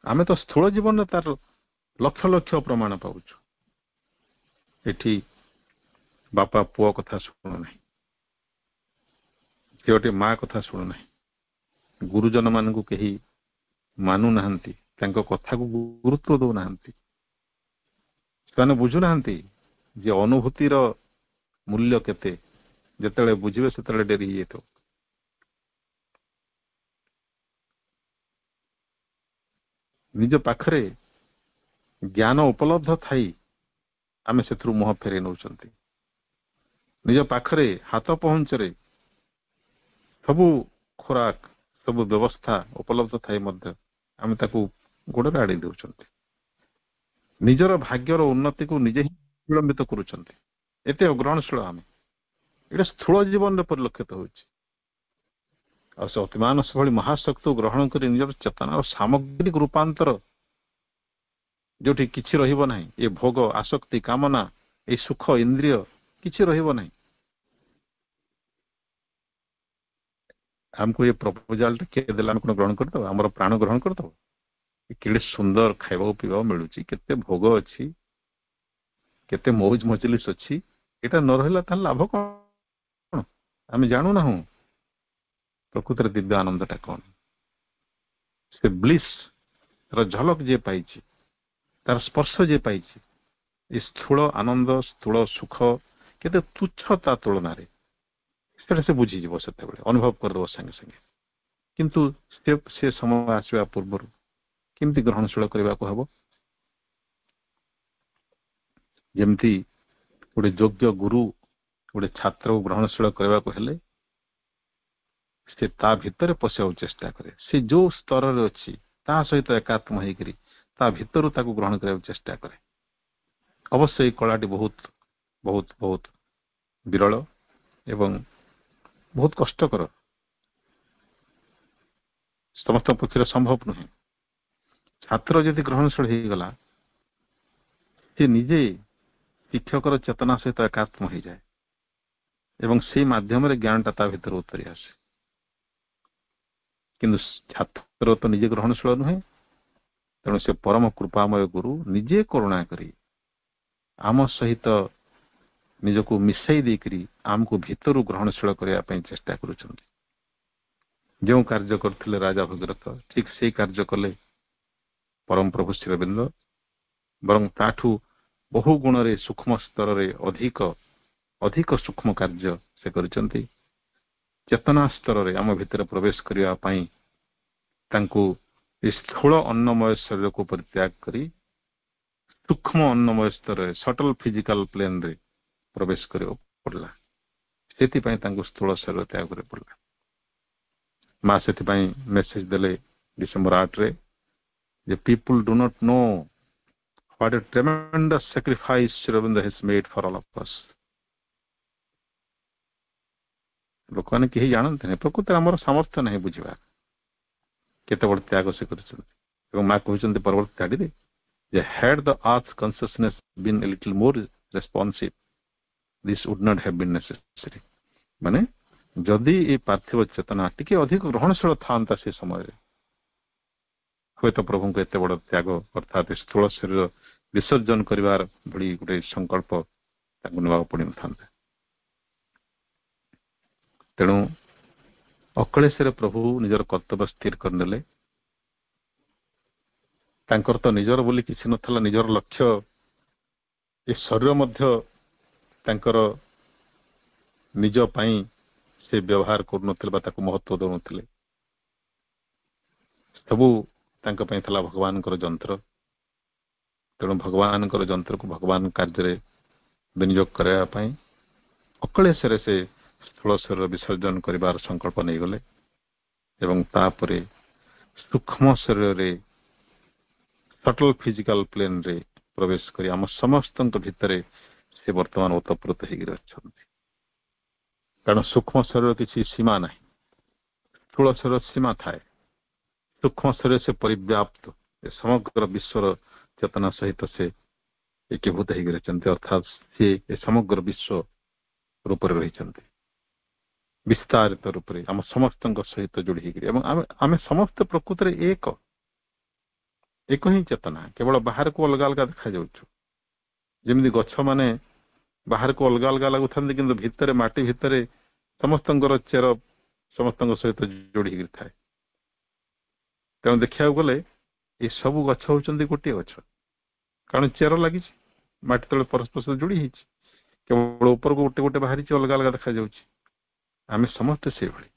ଆମେ ତ ସ୍ଥୂଳ ଜୀବନରେ ତାର ଲକ୍ଷ ଲକ୍ଷ ପ୍ରମାଣ ପାଉଛୁ। ଏଠି ବାପା ପୁଅ କଥା ଶୁଣୁନାହିଁ, ଝିଅଟି ମା କଥା ଶୁଣୁନାହିଁ, ଗୁରୁଜନ ମାନଙ୍କୁ କେହି ମାନୁନାହାନ୍ତି, ତାଙ୍କ କଥାକୁ ଗୁରୁତ୍ୱ ଦଉନାହାନ୍ତି। ସେମାନେ ବୁଝୁନାହାନ୍ତି ଯେ ଅନୁଭୂତିର ମୂଲ୍ୟ କେତେ। ଯେତେବେଳେ ବୁଝିବେ ସେତେବେଳେ ଡେରି ହେଇଯାଇଥିବ। ନିଜ ପାଖରେ ଜ୍ଞାନ ଉପଲବ୍ଧ ଥାଇ ଆମେ ସେଥିରୁ ମୁହଁ ଫେରେଇ ନେଉଛନ୍ତି। ନିଜ ପାଖରେ ହାତ ପହଞ୍ଚରେ ସବୁ ଖୋରାକ, ସବୁ ବ୍ୟବସ୍ଥା ଉପଲବ୍ଧ ଥାଇ ମଧ୍ୟ ଆମେ ତାକୁ ଗୋଡରେ ଆଡେଇ ଦେଉଛନ୍ତି। ନିଜର ଭାଗ୍ୟର ଉନ୍ନତିକୁ ନିଜେ ହିଁ ବିଳମ୍ବିତ କରୁଛନ୍ତି। ଏତେ ଅଗ୍ରହଣଶୀଳ ଆମେ। ଏଇଟା ସ୍ଥୂଳ ଜୀବନରେ ପରିଲକ୍ଷିତ ହେଉଛି। ଆଉ ସେ ଅତିମାନସ ଭଳି ମହାଶକ୍ତିକୁ ଗ୍ରହଣ କରି ନିଜର ଚେତନାର ସାମଗ୍ରିକ ରୂପାନ୍ତର, ଯୋଉଠି କିଛି ରହିବ ନାହିଁ, ଏ ଭୋଗ, ଆସକ୍ତି, କାମନା, ଏଇ ସୁଖ, ଇନ୍ଦ୍ରିୟ କିଛି ରହିବ ନାହିଁ। ଆମକୁ ଏ ପ୍ରପୋଜାଲଟା କିଏ ଦେଲେ ଆମେ କଣ ଗ୍ରହଣ କରିଦେବା? ଆମର ପ୍ରାଣ ଗ୍ରହଣ କରିଦେବ? କେତେ ସୁନ୍ଦର ଖାଇବାକୁ ପିଇବାକୁ ମିଳୁଛି, କେତେ ଭୋଗ ଅଛି, କେତେ ମୌଜ ମଜଲିସ ଅଛି। ଏଇଟା ନ ରହିଲା ତାହେଲେ ଲାଭ କଣ? ଆମେ ଜାଣୁନାହୁଁ ପ୍ରକୃତରେ ଦିବ୍ୟ ଆନନ୍ଦଟା କଣ। ସେ ବ୍ଲିସ୍ ର ଝଲକ ଯିଏ ପାଇଛି, ତାର ସ୍ପର୍ଶ ଯିଏ ପାଇଛି, ଏ ସ୍ଥୂଳ ଆନନ୍ଦ, ସ୍ଥୂଳ ସୁଖ କେତେ ତୁଚ୍ଛ ତା ତୁଳନାରେ, ସେଟା ସେ ବୁଝିଯିବ, ସେତେବେଳେ ଅନୁଭବ କରିଦେବ ସାଙ୍ଗେ ସାଙ୍ଗେ। କିନ୍ତୁ ସେ ସମୟ ଆସିବା ପୂର୍ବରୁ କେମିତି ଗ୍ରହଣଶୀଳ କରିବାକୁ ହବ? ଯେମିତି ଗୋଟେ ଯୋଗ୍ୟ ଗୁରୁ ଗୋଟେ ଛାତ୍ରକୁ ଗ୍ରହଣଶୀଳ କରିବାକୁ ହେଲେ ସେ ତା ଭିତରେ ପଶିବାକୁ ଚେଷ୍ଟା କରେ। ସେ ଯୋଉ ସ୍ତରରେ ଅଛି ତା ସହିତ ଏକାତ୍ମ ହେଇକରି ତା ଭିତରୁ ତାକୁ ଗ୍ରହଣ କରିବାକୁ ଚେଷ୍ଟା କରେ। ଅବଶ୍ୟ ଏଇ କଳାଟି ବହୁତ ବହୁତ ବହୁତ ବିରଳ ଏବଂ ବହୁତ କଷ୍ଟକର, ସମସ୍ତଙ୍କ ପକ୍ଷରେ ସମ୍ଭବ ନୁହେଁ। ଛାତ୍ର ଯଦି ଗ୍ରହଣଶୀଳ ହେଇଗଲା, ସେ ନିଜେ ଶିକ୍ଷକର ଚେତନା ସହିତ ଏକାତ୍ମ ହେଇଯାଏ ଏବଂ ସେଇ ମାଧ୍ୟମରେ ଜ୍ଞାନଟା ତା ଭିତରେ ଉତରି ଆସେ। କିନ୍ତୁ ଛାତ୍ର ତ ନିଜେ ଗ୍ରହଣଶୀଳ ନୁହେଁ, ତେଣୁ ସେ ପରମ କୃପାମୟ ଗୁରୁ ନିଜେ କରୁଣା କରି ଆମ ସହିତ ନିଜକୁ ମିଶାଇ ଦେଇକରି ଆମକୁ ଭିତରୁ ଗ୍ରହଣଶୀଳ କରିବା ପାଇଁ ଚେଷ୍ଟା କରୁଛନ୍ତି। ଯେଉଁ କାର୍ଯ୍ୟ କରୁଥିଲେ ରାଜା ଭଗୀରଥ, ଠିକ ସେଇ କାର୍ଯ୍ୟ କଲେ ପରମ ପ୍ରଭୁ ଶ୍ରୀ ଅରବିନ୍ଦ। ବରଂ ତାଠୁ ବହୁ ଗୁଣରେ ସୂକ୍ଷ୍ମ ସ୍ତରରେ ଅଧିକ ସୂକ୍ଷ୍ମ କାର୍ଯ୍ୟ ସେ କରିଛନ୍ତି। ଚେତନା ସ୍ତରରେ ଆମ ଭିତରେ ପ୍ରବେଶ କରିବା ପାଇଁ ତାଙ୍କୁ ସ୍ଥୂଳ ଅନ୍ନମୟ ଶରୀରକୁ ପରିତ୍ୟାଗ କରି ସୂକ୍ଷ୍ମ ଅନ୍ନମୟ ସ୍ତରରେ, ସଟଲ ଫିଜିକାଲ ପ୍ଲେନରେ ପ୍ରବେଶ କରିବାକୁ ପଡ଼ିଲା। ସେଥିପାଇଁ ତାଙ୍କୁ ସ୍ଥୂଳ ଶରୀର ତ୍ୟାଗ କରିବାକୁ ପଡ଼ିଲା। ମା ସେଥିପାଇଁ ମେସେଜ ଦେଲେ ଡିସେମ୍ବର 8ରେ ଯେ people do not know what a tremendous sacrifice Sri Aurobindo has made for all of us. ଲୋକମାନେ କେହି ଜାଣନ୍ତିନି, ପ୍ରକୃତରେ ଆମର ସାମର୍ଥ୍ୟ ନାହିଁ ବୁଝିବା କେତେ ବଡ଼ ତ୍ୟାଗ ସେ କରିଛନ୍ତି। ଏବଂ ମା କହିଛନ୍ତି ପରବର୍ତ୍ତୀ ଧାଡ଼ିରେ ଯେ had the earth consciousness been a little more responsive, this would not have been necessary. ମାନେ ଯଦି ଏ ପାର୍ଥିବ ଚେତନା ଟିକେ ଅଧିକ ଗ୍ରହଣଶୀଳ ଥାନ୍ତା ସେ ସମୟରେ, ହୁଏତ ପ୍ରଭୁଙ୍କୁ ଏତେ ବଡ଼ ତ୍ୟାଗ ଅର୍ଥାତ୍ ସ୍ଥୂଳ ଶରୀର ବିସର୍ଜନ କରିବାର ଭଳି ଗୋଟେ ସଂକଳ୍ପ ତାଙ୍କୁ ନେବାକୁ ପଡ଼ିନଥାନ୍ତା। ତେଣୁ ଅକଳେଶରେ ପ୍ରଭୁ ନିଜର କର୍ତ୍ତବ୍ୟ ସ୍ଥିର କରିନେଲେ। ତାଙ୍କର ତ ନିଜର ବୋଲି କିଛି ନଥିଲା, ନିଜର ଲକ୍ଷ୍ୟ ଏ ଶରୀର ମଧ୍ୟ ତାଙ୍କର ନିଜ ପାଇଁ ସେ ବ୍ୟବହାର କରୁନଥିଲେ ବା ତାକୁ ମହତ୍ଵ ଦେଉନଥିଲେ। ସବୁ ତାଙ୍କ ପାଇଁ ଥିଲା ଭଗବାନଙ୍କର ଯନ୍ତ୍ର। ତେଣୁ ଭଗବାନଙ୍କର ଯନ୍ତ୍ରକୁ ଭଗବାନ କାର୍ଯ୍ୟରେ ବିନିଯୋଗ କରିବା ପାଇଁ ଅକଳେଶରେ ସେ ସ୍ଥୂଳ ଶରୀର ବିସର୍ଜନ କରିବାର ସଂକଳ୍ପ ନେଇଗଲେ ଏବଂ ତାପରେ ସୂକ୍ଷ୍ମ ଶରୀରରେ, ସଟଲ ଫିଜିକାଲ ପ୍ଲେନରେ ପ୍ରବେଶ କରି ଆମ ସମସ୍ତଙ୍କ ଭିତରେ ସେ ବର୍ତ୍ତମାନ ଓତପ୍ରୋତ ହେଇକି ଅଛନ୍ତି। କାରଣ ସୂକ୍ଷ୍ମ ଶରୀର କିଛି ସୀମା ନାହିଁ, ସ୍ଥୂଳ ଶରୀର ସୀମା ଥାଏ। ସୂକ୍ଷ୍ମ ଶରୀର ସେ ପରିବ୍ୟାପ୍ତ, ଏ ସମଗ୍ର ବିଶ୍ୱର ଚେତନା ସହିତ ସେ ଏକୀଭୂତ ହେଇକି ରହିଛନ୍ତି, ଅର୍ଥାତ୍ ସେ ଏ ସମଗ୍ର ବିଶ୍ୱ ରୂପରେ ରହିଛନ୍ତି, ବିସ୍ତାରିତ ରୂପରେ ଆମ ସମସ୍ତଙ୍କ ସହିତ ଯୋଡ଼ି ହେଇକରି। ଏବଂ ଆମେ ସମସ୍ତେ ପ୍ରକୃତରେ ଏକ ହିଁ ଚେତନା, କେବଳ ବାହାରକୁ ଅଲଗା ଅଲଗା ଦେଖାଯାଉଛୁ। ଯେମିତି ଗଛ ମାନେ ବାହାରକୁ ଅଲଗା ଅଲଗା ଲାଗୁଥାନ୍ତି, କିନ୍ତୁ ଭିତରେ, ମାଟି ଭିତରେ ସମସ୍ତଙ୍କର ଚେର ସମସ୍ତଙ୍କ ସହିତ ଯୋଡ଼ି ହେଇକରି ଥାଏ। ତେଣୁ ଦେଖିବାକୁ ଗଲେ ଏ ସବୁ ଗଛ ହଉଛନ୍ତି ଗୋଟିଏ ଗଛ, କାରଣ ଚେର ଲାଗିଛି, ମାଟି ତଳେ ପରସ୍ପର ସହିତ ଯୋଡ଼ି ହେଇଛି। କେବଳ ଉପରକୁ ଗୋଟେ ଗୋଟେ ବାହାରିଛି, ଅଲଗା ଅଲଗା ଦେଖାଯାଉଛି। ଆମେ ସମସ୍ତେ ସେଇଭଳି।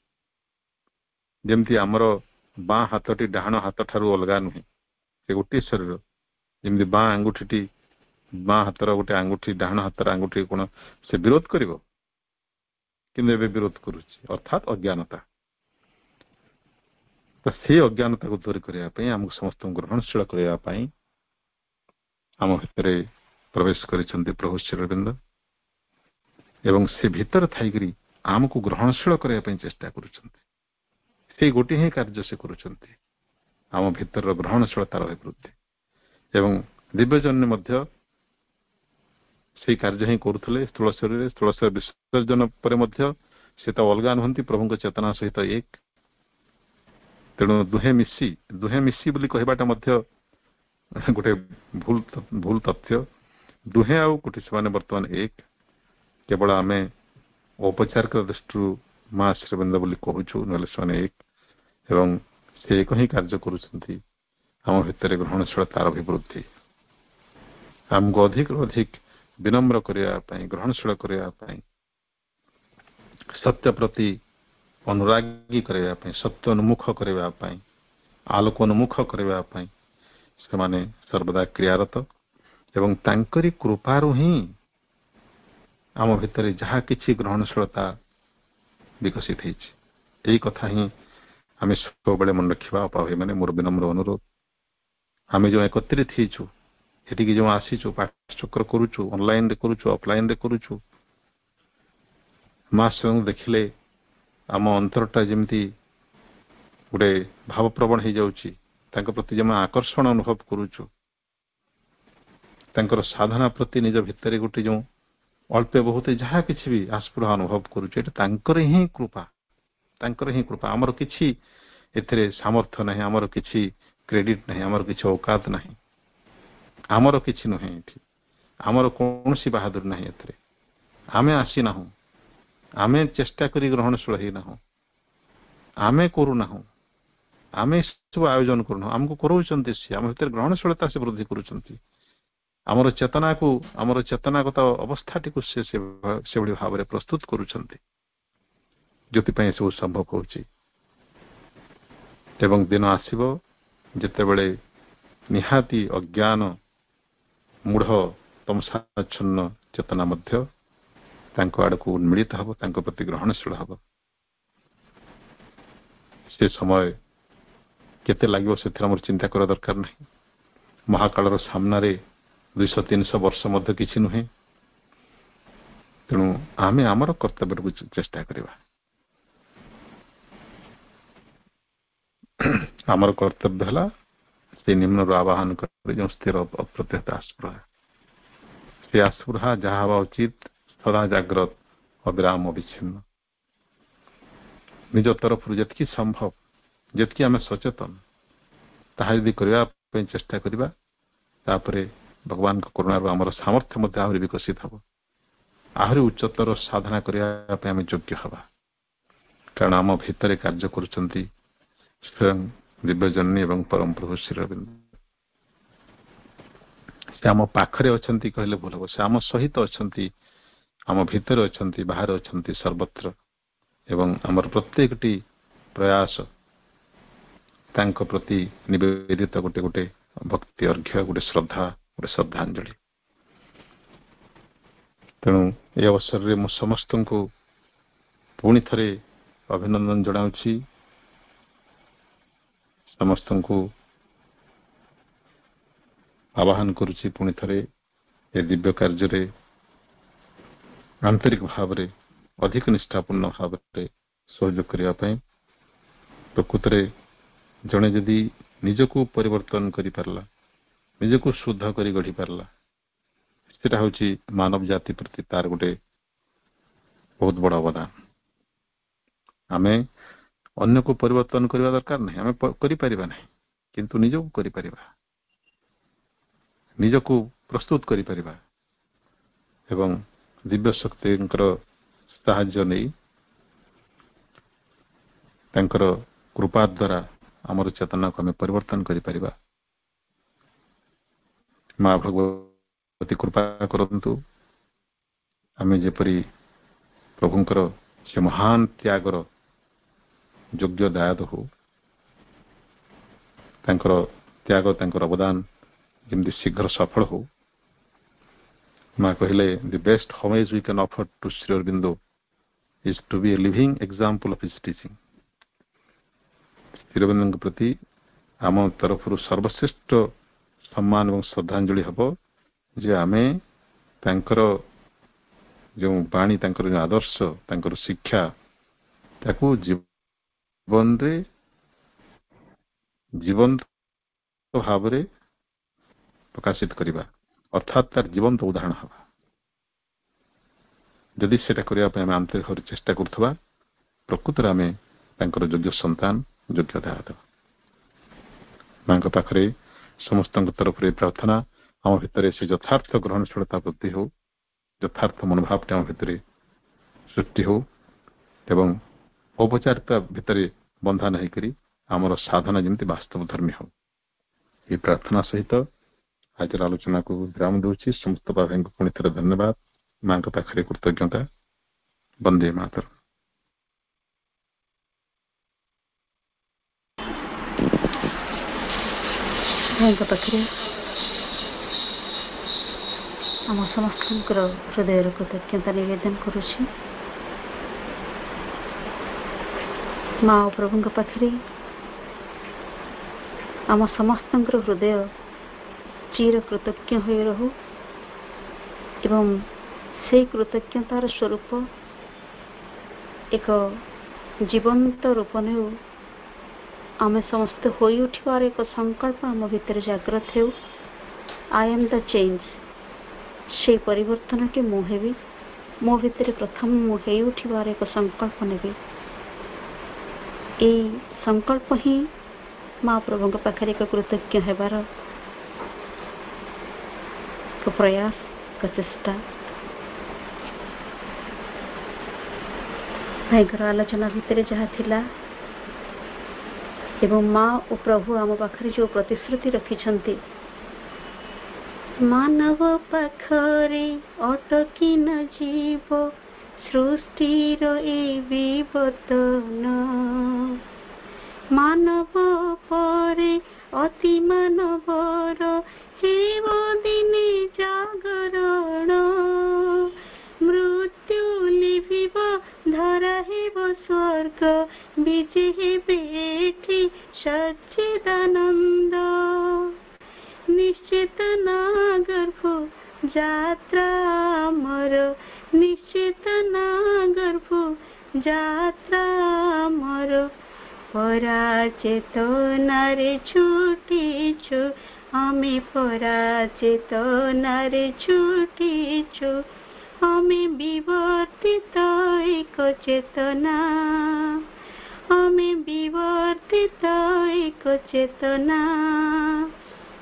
ଯେମିତି ଆମର ବାଁ ହାତଟି ଡାହାଣ ହାତ ଠାରୁ ଅଲଗା ନୁହେଁ, ସେ ଗୋଟିଏ ଶରୀର। ଯେମିତି ବାଁ ଆଙ୍ଗୁଠିଟି, ବାଁ ହାତର ଗୋଟେ ଆଙ୍ଗୁଠି ଡାହାଣ ହାତର ଆଙ୍ଗୁଠି କଣ ସେ ବିରୋଧ କରିବ? କିନ୍ତୁ ଏବେ ବିରୋଧ କରୁଛି, ଅର୍ଥାତ୍ ଅଜ୍ଞାନତା। ତ ସେ ଅଜ୍ଞାନତାକୁ ଦୂର କରିବା ପାଇଁ, ଆମକୁ ସମସ୍ତଙ୍କୁ ଗ୍ରହଣଶୀଳ କରିବା ପାଇଁ ଆମ ଭିତରେ ପ୍ରବେଶ କରିଛନ୍ତି ପ୍ରଭୁ ଶ୍ରୀ ଅରବିନ୍ଦ ଏବଂ ସେ ଭିତରେ ଥାଇକରି ଆମକୁ ଗ୍ରହଣଶୀଳ କରିବା ପାଇଁ ଚେଷ୍ଟା କରୁଛନ୍ତି। ସେଇ ଗୋଟିଏ ହିଁ କାର୍ଯ୍ୟ ସେ କରୁଛନ୍ତି, ଆମ ଭିତରର ଗ୍ରହଣଶୀଳତାର ଅଭିବୃଦ୍ଧି। ଏବଂ ଦିବ୍ୟଜନରେ ମଧ୍ୟ ସେଇ କାର୍ଯ୍ୟ ହିଁ କରୁଥିଲେ। ସ୍ଥୂଳ ଶରୀରରେ, ସ୍ଥୂଳ ଶରୀର ବିସର୍ଜନ ପରେ ମଧ୍ୟ ସେ ତ ଅଲଗା ନୁହନ୍ତି, ପ୍ରଭୁଙ୍କ ଚେତନା ସହିତ ଏକ। ତେଣୁ ଦୁହେଁ ମିଶି ବୋଲି କହିବାଟା ମଧ୍ୟ ଗୋଟେ ଭୁଲ ତଥ୍ୟ। ଦୁହେଁ ଆଉ କୋଟି ସେମାନେ ବର୍ତ୍ତମାନ ଏକ। କେବଳ ଆମେ ଔପଚାରିକ ଦୃଷ୍ଟିରୁ ମା ଶ୍ରୀବୃନ୍ଦ ବୋଲି କହୁଛୁ, ନହେଲେ ସେମାନେ ଏକ, ଏବଂ ସେ ଏକ ହିଁ କାର୍ଯ୍ୟ କରୁଛନ୍ତି ଆମ ଭିତରେ ଗ୍ରହଣଶୀଳତାର ଅଭିବୃଦ୍ଧି, ଆମକୁ ଅଧିକରୁ ଅଧିକ ବିନମ୍ର କରିବା ପାଇଁ, ଗ୍ରହଣଶୀଳ କରିବା ପାଇଁ, ସତ୍ୟ ପ୍ରତି ଅନୁରାଗୀ କରିବା ପାଇଁ, ସତ୍ୟ ଉନ୍ମୁଖ କରିବା ପାଇଁ, ଆଲୋକ ଉନ୍ମୁଖ କରିବା ପାଇଁ ସେମାନେ ସର୍ବଦା କ୍ରିୟାରତ। ଏବଂ ତାଙ୍କରି କୃପାରୁ ହିଁ ଆମ ଭିତରେ ଯାହା କିଛି ଗ୍ରହଣଶୀଳତା ବିକଶିତ ହେଇଛି। ଏଇ କଥା ହିଁ ଆମେ ସବୁବେଳେ ମନେ ରଖିବା। ଅପାଭାଇ ମାନେ, ମୋର ବିନମ୍ର ଅନୁରୋଧ, ଆମେ ଯେଉଁ ଏକତ୍ରିତ ହେଇଛୁ, ସେଠିକି ଯେଉଁ ଆସିଛୁ, ପାଠଚକ୍ର କରୁଛୁ, ଅନଲାଇନରେ କରୁଛୁ, ଅଫଲାଇନରେ କରୁଛୁ, ମା ସ୍ୱୟଂ ଦେଖିଲେ ଆମ ଅନ୍ତରଟା ଯେମିତି ଗୋଟେ ଭାବପ୍ରବଣ ହେଇଯାଉଛି, ତାଙ୍କ ପ୍ରତି ଯେମିତି ଆକର୍ଷଣ ଅନୁଭବ କରୁଛୁ, ତାଙ୍କର ସାଧନା ପ୍ରତି ନିଜ ଭିତରେ ଗୋଟେ ଯେଉଁ ଅଳ୍ପ ବହୁତ ଯାହା କିଛି ବି ଆସ୍ପୃହା ଅନୁଭବ କରୁଛୁ, ଏଇଟା ତାଙ୍କର ହିଁ କୃପା, ତାଙ୍କର ହିଁ କୃପା। ଆମର କିଛି ଏଥିରେ ସାମର୍ଥ୍ୟ ନାହିଁ, ଆମର କିଛି କ୍ରେଡିଟ ନାହିଁ, ଆମର କିଛି ଔକାତ ନାହିଁ, ଆମର କିଛି ନୁହେଁ ଏଠି, ଆମର କୌଣସି ବାହାଦୁର ନାହିଁ ଏଥିରେ। ଆମେ ଆସିନାହୁଁ, ଆମେ ଚେଷ୍ଟା କରି ଗ୍ରହଣଶୀଳ ହେଇନାହୁଁ, ଆମେ କରୁନାହୁଁ, ଆମେ ସବୁ ଆୟୋଜନ କରୁନାହୁଁ, ଆମକୁ କରାଉଛନ୍ତି ସେ, ଆମ ଭିତରେ ଗ୍ରହଣଶୀଳତା ସେ ବୃଦ୍ଧି କରୁଛନ୍ତି। ଆମର ଚେତନାଗତ ଅବସ୍ଥାଟିକୁ ସେ ସେଭଳି ଭାବରେ ପ୍ରସ୍ତୁତ କରୁଛନ୍ତି, ଯୋଉଥିପାଇଁ ସବୁ ସମ୍ଭବ ହଉଛି। ଏବଂ ଦିନ ଆସିବ ଯେତେବେଳେ ନିହାତି ଅଜ୍ଞାନ, ମୂଢ, ତମସାଚ୍ଛନ୍ନ ଚେତନା ମଧ୍ୟ ତାଙ୍କ ଆଡକୁ ଉନ୍ମିଳିତ ହେବ, ତାଙ୍କ ପ୍ରତି ଗ୍ରହଣଶୀଳ ହେବ। ସେ ସମୟ କେତେ ଲାଗିବ ସେଥିରେ ଆମର ଚିନ୍ତା କରିବା ଦରକାର ନାହିଁ। ମହାକାଳର ସାମ୍ନାରେ 200-300 ବର୍ଷ ମଧ୍ୟ କିଛି ନୁହେଁ। ତେଣୁ ଆମେ ଆମର କର୍ତ୍ତବ୍ୟକୁ ଚେଷ୍ଟା କରିବା। ଆମର କର୍ତ୍ତବ୍ୟ ହେଲା ସେ ନିମ୍ନରୁ ଆବାହନ କରି ଯେଉଁ ସ୍ଥିର ଅପ୍ରତ୍ୟକ୍ଷ ଆସ୍ପୃହା, ସେ ଆସ୍ପୃହା ଯାହା ହେବା ଉଚିତ ସଦା ଜାଗ୍ରତ, ଅବିରାମ, ଅବିଚ୍ଛିନ୍ନ। ନିଜ ତରଫରୁ ଯେତିକି ସମ୍ଭବ, ଯେତିକି ଆମେ ସଚେତନ, ତାହା ଯଦି କରିବା ପାଇଁ ଚେଷ୍ଟା କରିବା, ତାପରେ ଭଗବାନଙ୍କ କରୁଣାରୁ ଆମର ସାମର୍ଥ୍ୟ ମଧ୍ୟ ଆହୁରି ବିକଶିତ ହେବ, ଆହୁରି ଉଚ୍ଚତର ସାଧନା କରିବା ପାଇଁ ଆମେ ଯୋଗ୍ୟ ହେବା। କାରଣ ଆମ ଭିତରେ କାର୍ଯ୍ୟ କରୁଛନ୍ତି ସ୍ୱୟଂ ଦିବ୍ୟଜନନୀ ଏବଂ ପରମ ପ୍ରଭୁ ଶ୍ରୀ ଅରବିନ୍ଦ। ସେ ଆମ ପାଖରେ ଅଛନ୍ତି କହିଲେ ଭୁଲ ହେବ, ସେ ଆମ ସହିତ ଅଛନ୍ତି, ଆମ ଭିତରେ ଅଛନ୍ତି, ବାହାରେ ଅଛନ୍ତି, ସର୍ବତ୍ର। ଏବଂ ଆମର ପ୍ରତ୍ୟେକଟି ପ୍ରୟାସ ତାଙ୍କ ପ୍ରତି ନିବେଦିତ ଗୋଟେ ଗୋଟେ ଭକ୍ତି ଅର୍ଘ୍ୟ, ଗୋଟେ ଶ୍ରଦ୍ଧା, ଗୋଟେ ଶ୍ରଦ୍ଧାଞ୍ଜଳି। ତେଣୁ ଏ ଅବସରରେ ମୁଁ ସମସ୍ତଙ୍କୁ ପୁଣି ଥରେ ଅଭିନନ୍ଦନ ଜଣାଉଛି, ସମସ୍ତଙ୍କୁ ଆହ୍ୱାନ କରୁଛି ପୁଣି ଥରେ ଏ ଦିବ୍ୟ କାର୍ଯ୍ୟରେ ଆନ୍ତରିକ ଭାବରେ, ଅଧିକ ନିଷ୍ଠାପୂର୍ଣ୍ଣ ଭାବରେ ସହଯୋଗ କରିବା ପାଇଁ। ପ୍ରକୃତରେ ଜଣେ ଯଦି ନିଜକୁ ପରିବର୍ତ୍ତନ କରିପାରିଲା, ନିଜକୁ ଶୁଦ୍ଧ କରି ଗଢି ପାରିଲା, ସେଟା ହଉଛି ମାନବ ଜାତି ପ୍ରତି ତାର ଗୋଟେ ବହୁତ ବଡ ଅବଦାନ। ଆମେ ଅନ୍ୟକୁ ପରିବର୍ତ୍ତନ କରିବା ଦରକାର ନାହିଁ, ଆମେ କରିପାରିବା ନାହିଁ, କିନ୍ତୁ ନିଜକୁ କରିପାରିବା, ନିଜକୁ ପ୍ରସ୍ତୁତ କରିପାରିବା ଏବଂ ଦିବ୍ୟ ଶକ୍ତିଙ୍କର ସାହାଯ୍ୟ ନେଇ ତାଙ୍କର କୃପା ଦ୍ୱାରା ଆମର ଚେତନାକୁ ଆମେ ପରିବର୍ତ୍ତନ କରିପାରିବା। ମା ଭଗବତୀ କୃପା କରନ୍ତୁ, ଆମେ ଯେପରି ପ୍ରଭୁଙ୍କର ସେ ମହାନ ତ୍ୟାଗର ଯୋଗ୍ୟ ଦାୟାଦ ହଉ, ତାଙ୍କର ତ୍ୟାଗ, ତାଙ୍କର ଅବଦାନ ଯେମିତି ଶୀଘ୍ର ସଫଳ ହଉ। ମା କହିଲେ, the best homage we can offer to Shri Aurobindo is to be a living example of his teaching. Shri ଅରବିନ୍ଦଙ୍କ ପ୍ରତି ଆମ ତରଫରୁ ସର୍ବଶ୍ରେଷ୍ଠ ସମ୍ମାନ ଏବଂ ଶ୍ରଦ୍ଧାଞ୍ଜଳି ହେବ ଯେ ଆମେ ତାଙ୍କର ଯେଉଁ ବାଣୀ, ତାଙ୍କର ଯେଉଁ ଆଦର୍ଶ, ତାଙ୍କର ଶିକ୍ଷା, ତାକୁ ଜୀବନରେ ଜୀବନ୍ତ ଭାବରେ ପ୍ରକାଶିତ କରିବା, ଅର୍ଥାତ୍ ତାର ଜୀବନ୍ତ ଉଦାହରଣ ହେବା। ଯଦି ସେଟା କରିବା ପାଇଁ ଆମେ ଆନ୍ତରିକ ଭାବରେ ଚେଷ୍ଟା କରୁଥିବା, ପ୍ରକୃତରେ ଆମେ ତାଙ୍କର ଯୋଗ୍ୟ ସନ୍ତାନ, ଯୋଗ୍ୟତା ଦେବ। ମାଙ୍କ ପାଖରେ ସମସ୍ତଙ୍କ ତରଫରୁ ପ୍ରାର୍ଥନା ଆମ ଭିତରେ ସେ ଯଥାର୍ଥ ଗ୍ରହଣଶୀଳତା ବୃଦ୍ଧି ହଉ, ଯଥାର୍ଥ ମନୋଭାବଟା ଆମ ଭିତରେ ସୃଷ୍ଟି ହଉ ଏବଂ ଔପଚାରିକତା ଭିତରେ ବନ୍ଧା ନାହିଁ କରି ଆମର ସାଧନା ଯେମିତି ବାସ୍ତବ ଧର୍ମୀ ହଉ। ଏହି ପ୍ରାର୍ଥନା ସହିତ ଆଜିର ଆଲୋଚନାକୁ ବିରାମ ଦେଉଛି। ସମସ୍ତ ଭାଇଙ୍କୁ ପୁଣି ଥରେ ଧନ୍ୟବାଦ, ମାଙ୍କ ପାଖରେ କୃତଜ୍ଞତା। ବନ୍ଦେ ମାତରମ୍। ଭାଇଙ୍କ ପାଖରେ ଆମ ସମସ୍ତଙ୍କର ହୃଦୟର କୃତଜ୍ଞତା ନିବେଦନ କରୁଛି। ମା ଓ ପ୍ରଭୁଙ୍କ ପାଖରେ ଆମ ସମସ୍ତଙ୍କର ହୃଦୟ ଚିର କୃତଜ୍ଞ ହୋଇ ରହୁ ଏବଂ ସେହି କୃତଜ୍ଞତାର ସ୍ୱରୂପ ଏକ ଜୀବନ୍ତ ରୂପ ନେଉ ଆମେ ସମସ୍ତେ ହୋଇ ଉଠିବାର ଏକ ସଂକଳ୍ପ ଆମ ଭିତରେ ଜାଗ୍ରତ ହେଉ। ଆଇ ଏମ୍ ଦ ଚେଞ୍ଜ, সেই ପରିବର୍ତ୍ତନକେ ମୁଁ ହେବି। ମୋ ଭିତରେ ପ୍ରଥମ ମୁଁ ହେଇ ଉଠିବାର ଏକ ସଂକଳ୍ପ ନେବି। এই ସଂକଳ୍ପ ହିଁ ମା ପ୍ରଭୁଙ୍କ ପାଖରେ ଏକ କୃତଜ୍ଞ ହେବାର ଏକ ପ୍ରୟାସ, ଏକ ଚେଷ୍ଟା। ଭାଇଙ୍କର ଆଲୋଚନା ଭିତରେ ଯାହା ଥିଲା ଏବଂ ମା ଓ ପ୍ରଭୁ ଆମ ପାଖରେ ଯେଉଁ ପ୍ରତିଶ୍ରୁତି ରଖିଛନ୍ତି, ମାନବ ପାଖରେ ଅଟକି ନ ଯିବ ସୃଷ୍ଟିର ଏ ବିବର୍ତ୍ତନ, ମାନବ ପରେ ଅତି ମାନବର ହେବ ଦିନେ ଜାଗରଣ, ମୃତ୍ୟୁ ଲିଭିବ ଧରା ହେବ ସ୍ୱର୍ଗ, ବିଜେ ହେବେ ଏଠି ସଚ୍ଚିଦାନନ୍ଦ। ନିଶ୍ଚିତ ନା ଗର୍ଭ ଯାତ୍ରା ଆମର, ନିଶ୍ଚିତ ନା ଗର୍ଭ ଯାତ୍ରା ଆମର, ପରାଚେତନାରେ ଛୁଟିଛୁ ଆମେ, ପରାଚେତନାରେ ଛୁଟିଛୁ ଆମେ, ବିବର୍ତ୍ତିତ ଏକ ଚେତନା, ଆମେ ବିବର୍ତ୍ତିତ ଏକ ଚେତନା।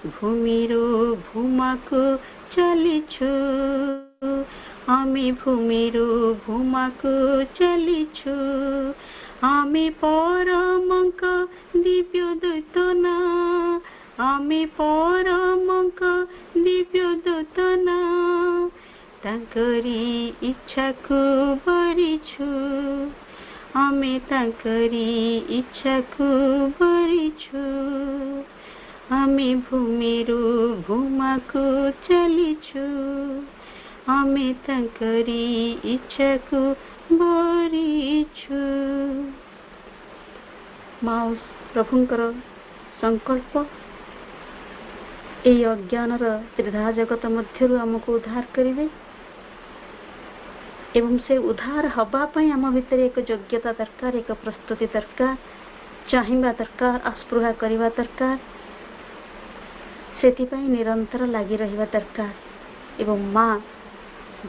ଭୂମିରୁ ଭୂମାକୁ ଚାଲିଛୁ ଆମେ, ଭୂମିରୁ ଭୂମାକୁ ଚାଲିଛୁ ଆମେ, ପରମଙ୍କ ଦିବ୍ୟ ଦୂତନା, ଆମେ ପରମଙ୍କ ଦିବ୍ୟ ଦୂତନା। ତାଙ୍କରି ଇଚ୍ଛାକୁ ବରିଛୁ ଆମେ, ତାଙ୍କରି ଇଚ୍ଛାକୁ ବରିଛୁ ଆମେ, ଭୂମିରୁ ଭୂମାକୁ ଚାଲିଛୁ ଆମେ, ତାଙ୍କରି ଇଚ୍ଛାକୁ ବରିଛୁ। ମା ପ୍ରଭୁଙ୍କର ସଂକଳ୍ପ ଏହି ଅଜ୍ଞାନର ତ୍ରିଧା ଜଗତ ମଧ୍ୟରୁ ଆମକୁ ଉଦ୍ଧାର କରିବେ ଏବଂ ସେ ଉଦ୍ଧାର ହେବା ପାଇଁ ଆମ ଭିତରେ ଏକ ଯୋଗ୍ୟତା ଦରକାର, ଏକ ପ୍ରସ୍ତୁତି ଦରକାର, ଚାହିଁବା ଦରକାର, ଆସ୍ପୃହା କରିବା ଦରକାର। ସେଥିପାଇଁ ନିରନ୍ତର ଲାଗି ରହିବା ଦରକାର ଏବଂ ମା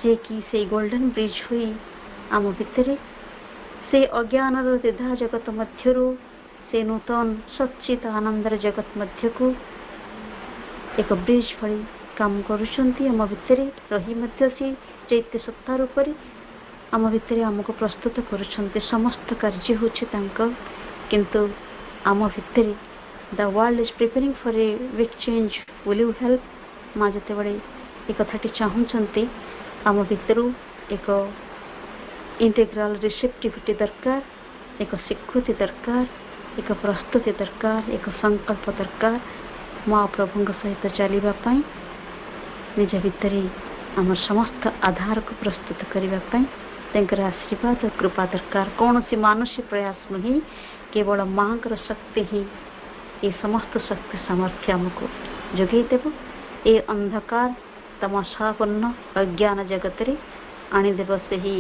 ଯିଏକି ସେଇ ଗୋଲ୍ଡେନ୍ ବ୍ରିଜ୍ ହୋଇ ଆମ ଭିତରେ ସେ ଅଜ୍ଞାନର ତ୍ରିଧା ଜଗତ ମଧ୍ୟରୁ ସେ ନୂତନ ସଚ୍ଚିତ ଆନନ୍ଦର ଜଗତ ମଧ୍ୟକୁ ଏକ ବ୍ରିଜ୍ ଭଳି କାମ କରୁଛନ୍ତି। ଆମ ଭିତରେ ରହି ମଧ୍ୟ ସେ ଚୈତ୍ୟ ସତ୍ତା ରୂପରେ ଆମ ଭିତରେ ଆମକୁ ପ୍ରସ୍ତୁତ କରୁଛନ୍ତି। ସମସ୍ତ କାର୍ଯ୍ୟ ହେଉଛି ତାଙ୍କ, କିନ୍ତୁ ଆମ ଭିତରେ the world is preparing for a big change, will you help? ମା ଯେତେବେଳେ ଏ କଥାଟି ଚାହୁଁଛନ୍ତି, ଆମ ଭିତରୁ ଏକ ଇଣ୍ଟିଗ୍ରାଲ ରିସେପ୍ଟିଭିଟି ଦରକାର, ଏକ ସ୍ୱୀକୃତି ଦରକାର, ଏକ ପ୍ରସ୍ତୁତି ଦରକାର, ଏକ ସଂକଳ୍ପ ଦରକାର ମା ପ୍ରଭୁଙ୍କ ସହିତ ଚାଲିବା ପାଇଁ, ନିଜ ଭିତରେ ଆମର ସମସ୍ତ ଆଧାରକୁ ପ୍ରସ୍ତୁତ କରିବା ପାଇଁ ତାଙ୍କର ଆଶୀର୍ବାଦ ଓ କୃପା ଦରକାର। କୌଣସି ମାନସିକ ପ୍ରୟାସ ନୁହେଁ, କେବଳ ମାଙ୍କର ଶକ୍ତି ହିଁ ଏ ସମସ୍ତ ଶକ୍ତି ସାମର୍ଥ୍ୟ ଆମକୁ ଯୋଗାଇ ଦେବ। ଏ ଅନ୍ଧକାର ତମସାପନ୍ନ ଅଜ୍ଞାନ ଜଗତରେ ଆଣିଦେବ ସେହି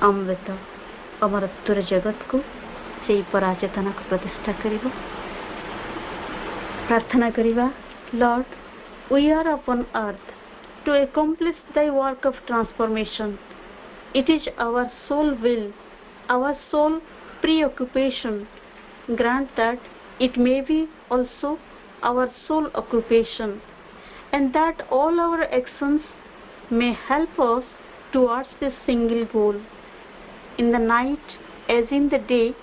ଅମୃତ ଅମରତ୍ୱର ଜଗତକୁ, ସେହି ପରାଚେତନାକୁ ପ୍ରତିଷ୍ଠା କରିବ। ପ୍ରାର୍ଥନା କରିବା, Lord, we are upon earth to accomplish thy work of transformation. It is our sole will, our sole preoccupation grant that it may be also our sole occupation, and that all our actions may help us towards this single goal. In the night as in the day,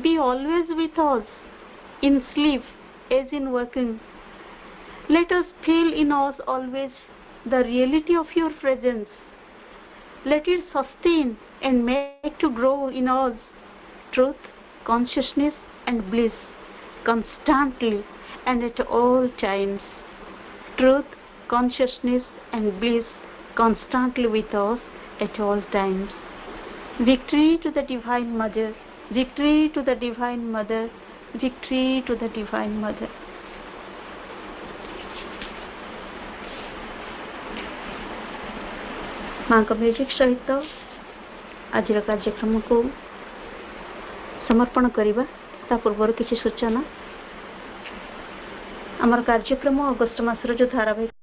be always with us, in sleep as in waking. Let us feel in us always the reality of your presence. Let it sustain and make to grow in us truth, consciousness, and bliss constantly and at all times. Truth, consciousness, and bliss constantly with us at all times. Victory to the Divine Mother, victory to the Divine Mother, victory to the Divine Mother. माँ music सहित आज कार्यक्रम को समर्पण करवा ता पूर्व किसी सूचना आमर कार्यक्रम अगस्ट मासर जो धारावाहिक